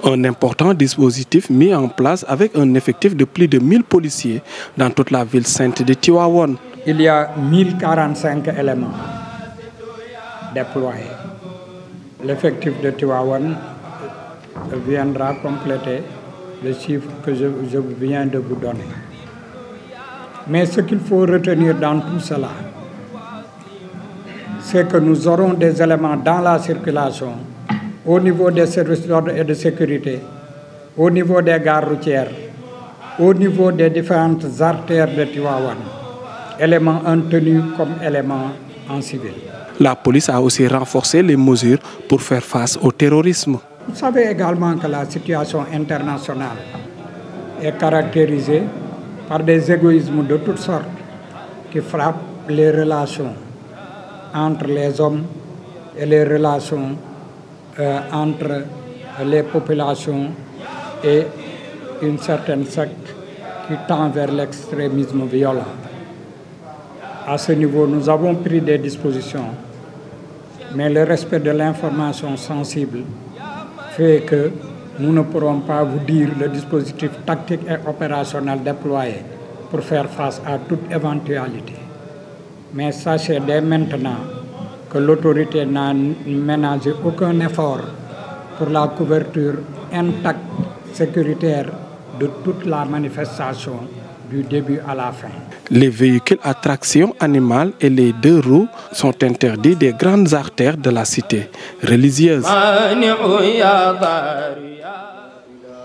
Un important dispositif mis en place avec un effectif de plus de 1000 policiers dans toute la ville sainte de Tivaouane. Il y a 1045 éléments déployés. L'effectif de Tivaouane viendra compléter le chiffre que je viens de vous donner. Mais ce qu'il faut retenir dans tout cela, c'est que nous aurons des éléments dans la circulation au niveau des services d'ordre et de sécurité, au niveau des gares routières, au niveau des différentes artères de Tivaouane, éléments en tenue comme éléments en civil. La police a aussi renforcé les mesures pour faire face au terrorisme. Vous savez également que la situation internationale est caractérisée par des égoïsmes de toutes sortes qui frappent les relations entre les hommes et les relations entre les populations et une certaine secte qui tend vers l'extrémisme violent. À ce niveau, nous avons pris des dispositions, mais le respect de l'information sensible fait que nous ne pourrons pas vous dire le dispositif tactique et opérationnel déployé pour faire face à toute éventualité. Mais sachez dès maintenant que l'autorité n'a ménagé aucun effort pour la couverture intacte, sécuritaire de toute la manifestation du début à la fin. Les véhicules à traction animale et les 2 roues sont interdits des grandes artères de la cité religieuse.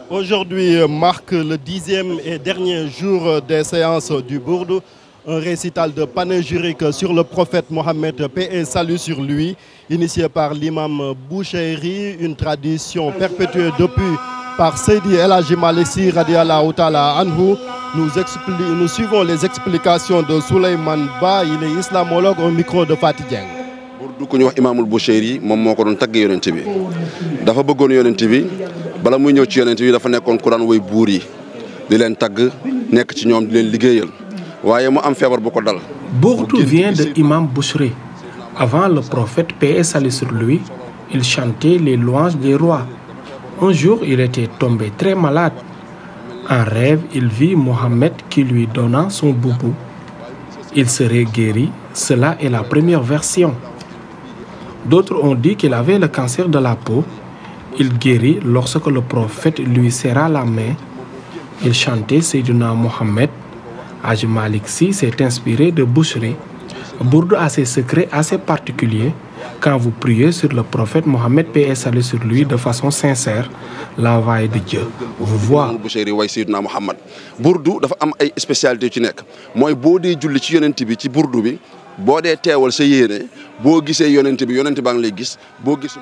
Aujourd'hui marque le 10e et dernier jour des séances du Bourdou, un récital de panégyrique sur le prophète Mohammed, paix et salut sur lui, initié par l'imam Bouchéri, une tradition perpétuée depuis par Seydi El Hadji Malick Sy radiallahu ta'ala anhu. Nous suivons les explications de Souleymane Ba, il est islamologue au micro de Fati Dieng. Bourdou ku ñu wax imaamul Bouchéri moom moo ko doon tagg yonent bi dafa bëggoon yonent bi bala muy ñëw ci yonent bi dafa nekkoon ku daan woy buur yi di leen tagg nekk ci ñoom di leen liggéeyal waaye mu am feebar bu ko dal. Bourdou vient de Imam Bouchéri. Avant le prophète, paix et salut sur lui, il chantait les louanges des rois. Un jour, il était tombé très malade. En rêve, il vit Mohammed qui lui donna son boubou. Il serait guéri. Cela est la première version. D'autres ont dit qu'il avait le cancer de la peau. Il guérit lorsque le prophète lui serra la main. Il chantait Seydina Mohammed. Hadji Malick Sy s'est inspiré de Bouchéri. Bourdou a ses secrets assez particuliers. Quand vous priez sur le prophète Mohammed, paix et salut sur lui, de façon sincère, l'envoyé de Dieu vous voit. Bouchéri way Seydina Mohammed Bourdou dafa am ay spécialité ci nekk mooy boo dee julli ci yonent bi ci Bourdou bi boo dee teewal sa yéene boo gisee yonent baa ngi lay gis boo gisul.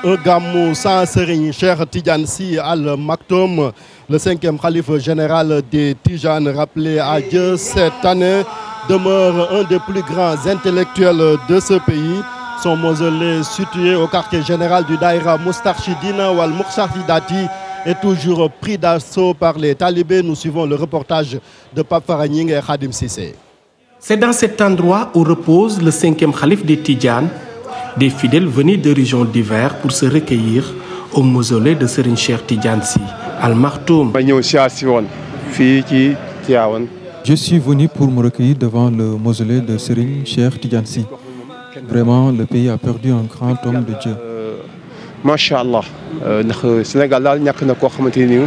Un gamou sans Serigne Cheikh Tidiane Sy Al Maktoum, le 5e khalife général des Tijanes, rappelé à Dieu cette année, demeure un des plus grands intellectuels de ce pays. Son mausolée, situé au quartier général du Daïra Moustarchidina ou Al-Moustarchidati, est toujours pris d'assaut par les talibés. Nous suivons le reportage de Pape Faragning et Khadim Sissé. C'est dans cet endroit où repose le 5e khalife des Tidjanes. Des fidèles venus de régions diverses pour se recueillir au mausolée de Serigne Cheikh Tidiane Sy Al Maktoum. Je suis venu pour me recueillir devant le mausolée de Serigne Cheikh Tidiane Sy. Vraiment, le pays a perdu un grand homme de Dieu. Masha'Allah, ndax Sénégal daal ñàkk na koo xamante ni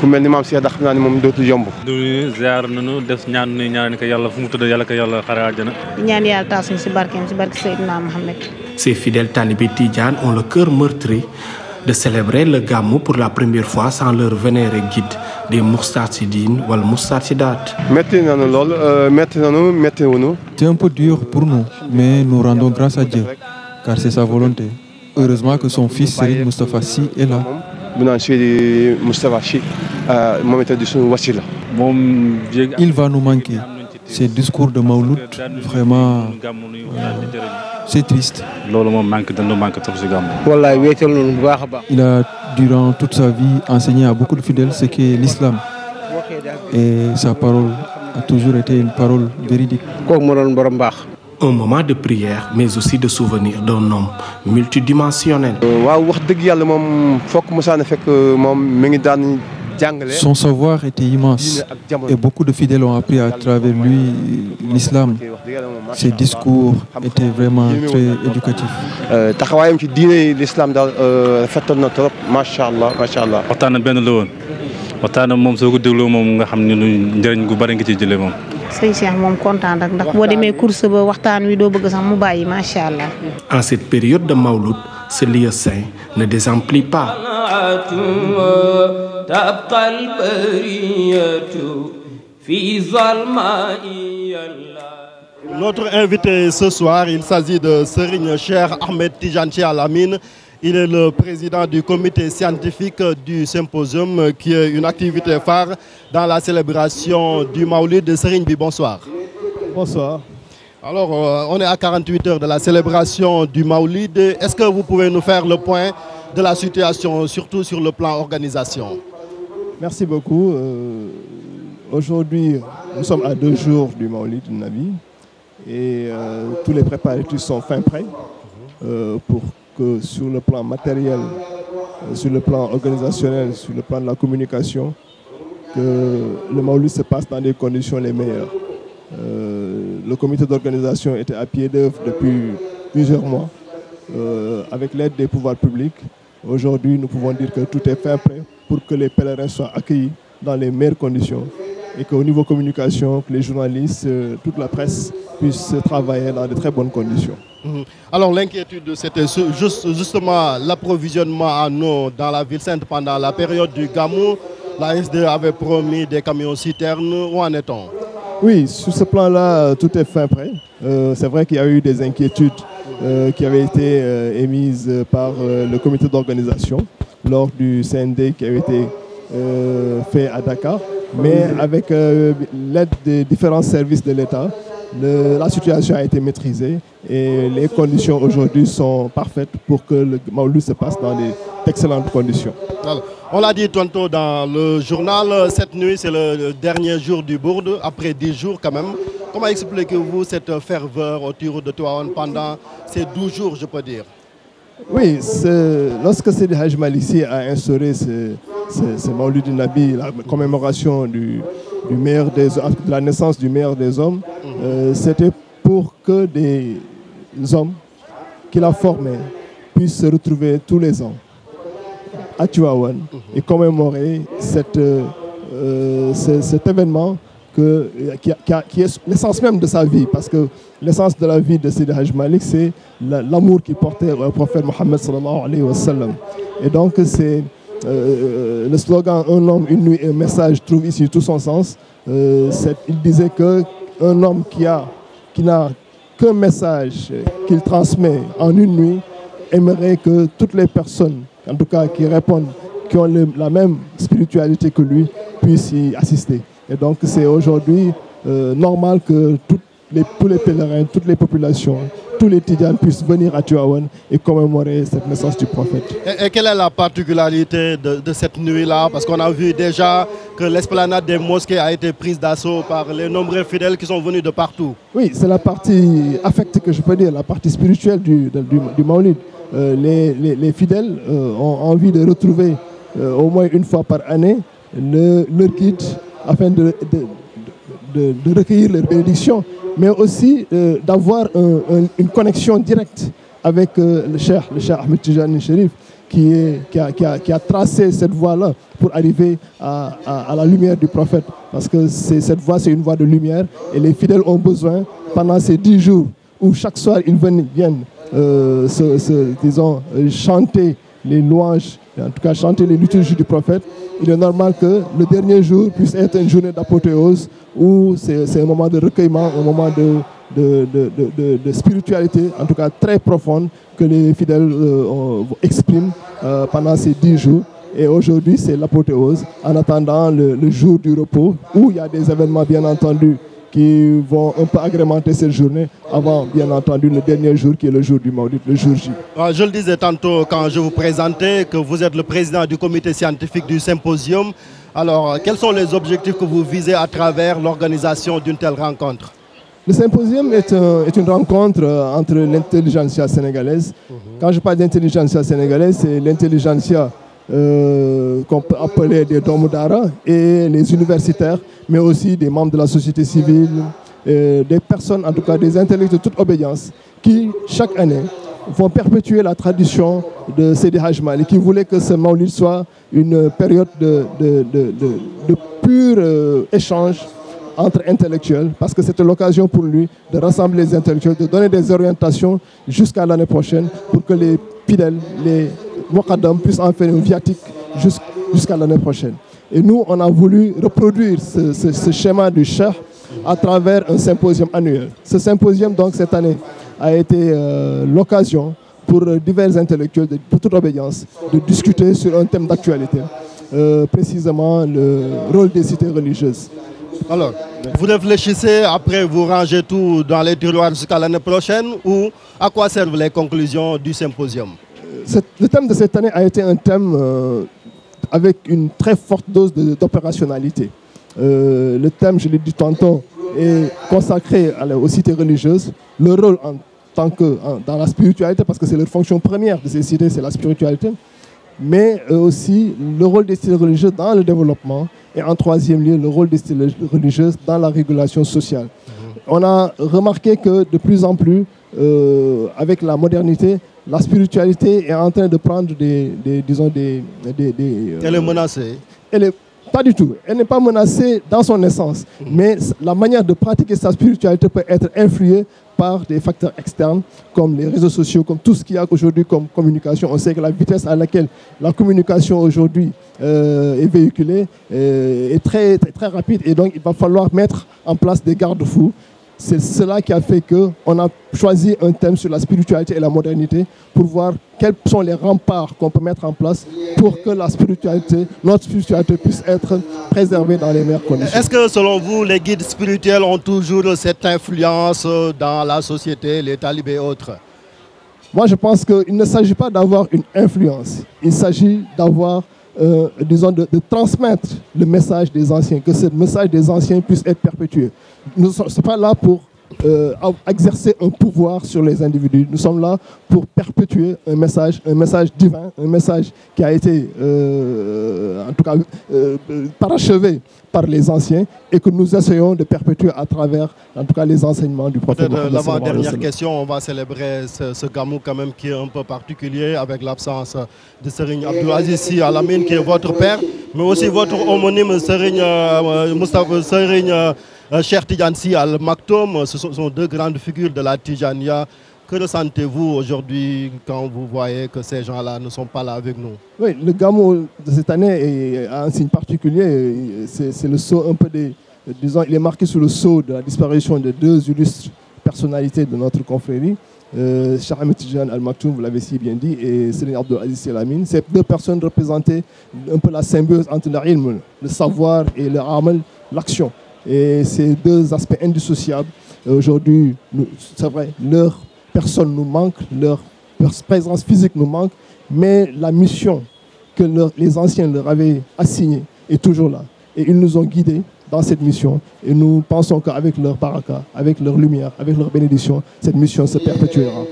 ku mel ni maam Cheikh da xam naa ne moom dootul yomb. du ziar nañu def ñaan ko yàlla fu mu tëdd yàlla ko yàlla xare àjjana. ñaan yàlla taas ñu ci barkeem ci barke Seydina Mohamed. Ces fidèles talibés Tidjanes ont le cœur meurtri de célébrer le Gamou pour la première fois sans leur vénéré guide des Moustarchidines ou Moustarchidat. Metti nañu lool metti wuñu. C'est un peu dur pour nous, mais nous rendons grâce à Dieu, car c'est sa volonté. Heureusement que son fils Serigne Moustapha Sy est là. Il va nous manquer. Ces discours de Mawlud, vraiment, c'est triste. Il a, durant toute sa vie, enseigné à beaucoup de fidèles ce qu'est l'islam. Et sa parole a toujours été une parole véridique. Un moment de prière, mais aussi de souvenir d'un homme multidimensionnel. Son savoir était immense et beaucoup de fidèles ont appris à travers lui l'islam. Ses discours étaient vraiment très éducatifs. Sëñ Cheikh moom kontaan rek ndax boo demee course ba waxtaan wi doo bëgg sax mu bàyyi macha allah. En cette période de Mawlud, ce lieu saint ne désemplit pas. Notre invité ce soir, il s'agit de Serigne Cheikh Ahmed Tidiane Sy Al Amine. Il est le président du comité scientifique du symposium qui est une activité phare dans la célébration du Maoulid de Serigne Bi. Bonsoir. Bonsoir. Alors, on est à 48 heures de la célébration du Maoulid. Est-ce que vous pouvez nous faire le point de la situation, surtout sur le plan organisation? Merci beaucoup. Aujourd'hui, nous sommes à 2 jours du Maoulid Nabi et tous les préparatifs sont fin prêts pour que sur le plan matériel, sur le plan organisationnel, sur le plan de la communication, que le Maoulid se passe dans des conditions les meilleures. Le comité d'organisation était à pied d'œuvre depuis plusieurs mois avec l'aide des pouvoirs publics. Aujourd'hui, nous pouvons dire que tout est fin prêt pour que les pèlerins soient accueillis dans les meilleures conditions et qu'au niveau communication, que les journalistes, toute la presse puissent travailler dans de très bonnes conditions. Alors l'inquiétude, c'était justement l'approvisionnement en eau dans la ville sainte pendant la période du Gamou. La SDE avait promis des camions citernes. Où en est-on? Oui, sur ce plan-là, tout est fin prêt. C'est vrai qu'il y a eu des inquiétudes qui avaient été émises par le comité d'organisation lors du CND qui avait été fait à Dakar. Mais avec l'aide des différents services de l'État, la situation a été maîtrisée et les conditions aujourd'hui sont parfaites pour que le Maouloud se passe dans d'excellentes conditions. Alors, on l'a dit tantôt dans le journal, cette nuit c'est le dernier jour du Bourde, après 10 jours quand même. Comment expliquez-vous cette ferveur autour de Tivaouane pendant ces 12 jours, je peux dire? Oui, lorsque Seydi Hadj Malick Sy a instauré ce Maouloud Nabi, la commémoration de la naissance du meilleur des hommes, c'était pour que des hommes qu'il a formés puissent se retrouver tous les ans à Tivaouane et commémorer cet événement qui est l'essence même de sa vie, parce que l'essence de la vie de Seydi Hadj Malick, c'est l'amour qu'il portait au prophète Mohammed sallallahu alayhi wa sallam. Et donc c'est le slogan « Un homme, une nuit, un message » trouve ici tout son sens. Il disait qu'un homme qui n'a qu'un message qu'il transmet en une nuit aimerait que toutes les personnes, en tout cas qui répondent, qui ont la même spiritualité que lui, puissent y assister. Et donc c'est aujourd'hui normal que tous les pèlerins, toutes les populations, tous les Tidjanes puissent venir à Tivaouane et commémorer cette naissance du prophète. Et quelle est la particularité de cette nuit-là? Parce qu'on a vu déjà que l'esplanade des mosquées a été prise d'assaut par les nombreux fidèles qui sont venus de partout. Oui, c'est la partie affectée que je peux dire, la partie spirituelle du Maouloud. Les fidèles ont envie de retrouver au moins une fois par année leur guide afin de recueillir leurs bénédictions, mais aussi d'avoir une connexion directe avec le cheikh Ahmed Tijani Chérif qui a tracé cette voie-là pour arriver à la lumière du prophète. Parce que cette voie, c'est une voie de lumière et les fidèles ont besoin, pendant ces 10 jours, où chaque soir ils viennent disons, chanter les louanges, en tout cas chanter les liturgies du prophète, il est normal que le dernier jour puisse être une journée d'apothéose où c'est un moment de recueillement, un moment de spiritualité, en tout cas très profonde, que les fidèles expriment pendant ces 10 jours. Et aujourd'hui, c'est l'apothéose, en attendant le jour du repos, où il y a des événements, bien entendu, qui vont un peu agrémenter cette journée avant, bien entendu, le dernier jour qui est le jour du Maouloud, le jour J. Je le disais tantôt quand je vous présentais que vous êtes le président du comité scientifique du symposium. Alors, quels sont les objectifs que vous visez à travers l'organisation d'une telle rencontre? Le symposium est une rencontre entre l'intelligentsia sénégalaise. Quand je parle d'intelligentsia sénégalaise, c'est l'intelligentsia qu'on peut appeler des Domodara et les universitaires, mais aussi des membres de la société civile, des personnes, en tout cas des intellectuels de toute obédience, qui chaque année vont perpétuer la tradition de Seydi Hadj Malick, qui voulait que ce Maouloud soit une période de pur échange entre intellectuels, parce que c'était l'occasion pour lui de rassembler les intellectuels, de donner des orientations jusqu'à l'année prochaine pour que les fidèles, les Moukaddam puissent en faire une viatique jusqu'à l'année prochaine. Et nous, on a voulu reproduire ce schéma du cheikh à travers un symposium annuel. Ce symposium, donc, cette année, a été l'occasion pour divers intellectuels de toute obédience de discuter sur un thème d'actualité, précisément le rôle des cités religieuses. Alors, vous réfléchissez, après vous rangez tout dans les tiroirs jusqu'à l'année prochaine, ou à quoi servent les conclusions du symposium? Le thème de cette année a été un thème avec une très forte dose d'opérationnalité. Le thème, je l'ai dit tantôt, est consacré aux cités religieuses, le rôle en tant que dans la spiritualité, parce que c'est leur fonction première de ces cités, c'est la spiritualité, mais aussi le rôle des cités religieuses dans le développement, et en troisième lieu, le rôle des cités religieuses dans la régulation sociale. On a remarqué que de plus en plus, avec la modernité, la spiritualité est en train de prendre elle est menacée. Pas du tout. Elle n'est pas menacée dans son essence. Mais la manière de pratiquer sa spiritualité peut être influée par des facteurs externes comme les réseaux sociaux, comme tout ce qu'il y a aujourd'hui comme communication. On sait que la vitesse à laquelle la communication aujourd'hui est véhiculée est très, très, très rapide. Et donc, il va falloir mettre en place des garde-fous. C'est cela qui a fait qu'on a choisi un thème sur la spiritualité et la modernité pour voir quels sont les remparts qu'on peut mettre en place pour que la spiritualité, notre spiritualité puisse être préservée dans les meilleures conditions. Est-ce que selon vous, les guides spirituels ont toujours cette influence dans la société, les talibés et autres? Moi, je pense qu'il ne s'agit pas d'avoir une influence. Il s'agit d'avoir, disons, de transmettre le message des anciens, que ce message des anciens puisse être perpétué. Nous ne sommes pas là pour exercer un pouvoir sur les individus. Nous sommes là pour perpétuer un message divin, un message qui a été, en tout cas, parachevé par les anciens et que nous essayons de perpétuer à travers, en tout cas, les enseignements du prophète. L'avant-dernière question, on va célébrer ce gamou quand même qui est un peu particulier avec l'absence de Serigne Abdou Aziz Sy Al Amine qui est votre père, mais aussi votre homonyme Serigne Moustapha Serigne Cheikh Tidiane Sy Al Maktoum. Ce sont deux grandes figures de la Tijania. Que ressentez-vous aujourd'hui quand vous voyez que ces gens-là ne sont pas là avec nous? Oui, le gamou de cette année a un signe particulier. C'est le sceau un peu des... Disons, il est marqué sous le sceau de la disparition de deux illustres personnalités de notre confrérie. Cheikh Ahmed Tidiane Al Maktoum, vous l'avez si bien dit, et Serigne Abdou Aziz Sy Al Amine. Ces deux personnes représentaient un peu la symbiose entre l'ilm, le savoir, et le amal, l'action. Et ces deux aspects indissociables, aujourd'hui, c'est vrai, leur personne nous manque, leur présence physique nous manque, mais la mission que les anciens leur avaient assignée est toujours là. Et ils nous ont guidés dans cette mission. Et nous pensons qu'avec leur baraka, avec leur lumière, avec leur bénédiction, cette mission se perpétuera.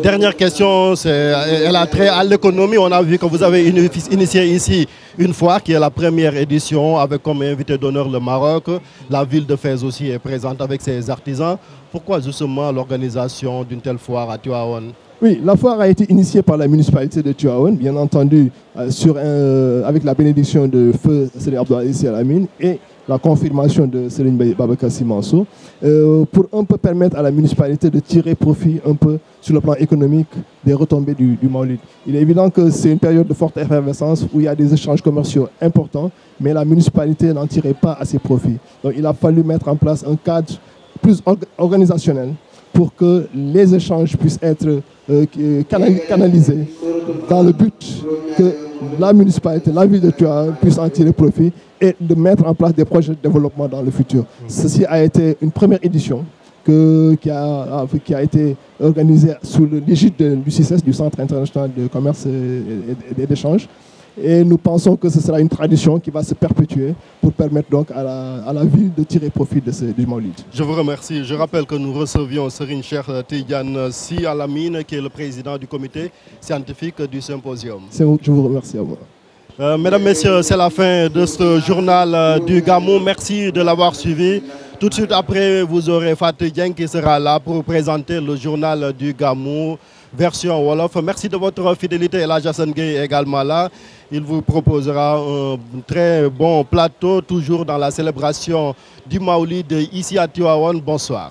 Dernière question, elle a trait à l'économie. On a vu que vous avez initié ici une foire qui est la première édition avec comme invité d'honneur le Maroc. La ville de Fès aussi est présente avec ses artisans. Pourquoi justement l'organisation d'une telle foire à Tivaouane? Oui, la foire a été initiée par la municipalité de Tivaouane, bien entendu, avec la bénédiction de feu Serigne Abdou Aziz Sy Al Amine et la confirmation de Serigne Babacar Sy Mansour, pour un peu permettre à la municipalité de tirer profit un peu sur le plan économique des retombées du Maulid. Il est évident que c'est une période de forte effervescence où il y a des échanges commerciaux importants, mais la municipalité n'en tirait pas assez profit. Donc il a fallu mettre en place un cadre plus organisationnel pour que les échanges puissent être canalisés dans le but que la municipalité, la ville de Tivaouane puisse en tirer profit et de mettre en place des projets de développement dans le futur. Ceci a été une première édition qui a été organisée sous l'égide du CICES, du Centre international de commerce et d'échange. Et nous pensons que ce sera une tradition qui va se perpétuer pour permettre donc à la ville de tirer profit du Maulid. Je vous remercie. Je rappelle que nous recevions Serigne Cheikh Tidiane Sy Al Amine, qui est le président du comité scientifique du symposium. Je vous remercie à vous. Mesdames, Messieurs, c'est la fin de ce journal du Gamou. Merci de l'avoir suivi. Tout de suite après, vous aurez Fatou Dieng qui sera là pour présenter le journal du Gamou, version Wolof. Merci de votre fidélité. El Hadj Assane Gueye également là. Il vous proposera un très bon plateau, toujours dans la célébration du Maoulid ici à Tivaouane. Bonsoir.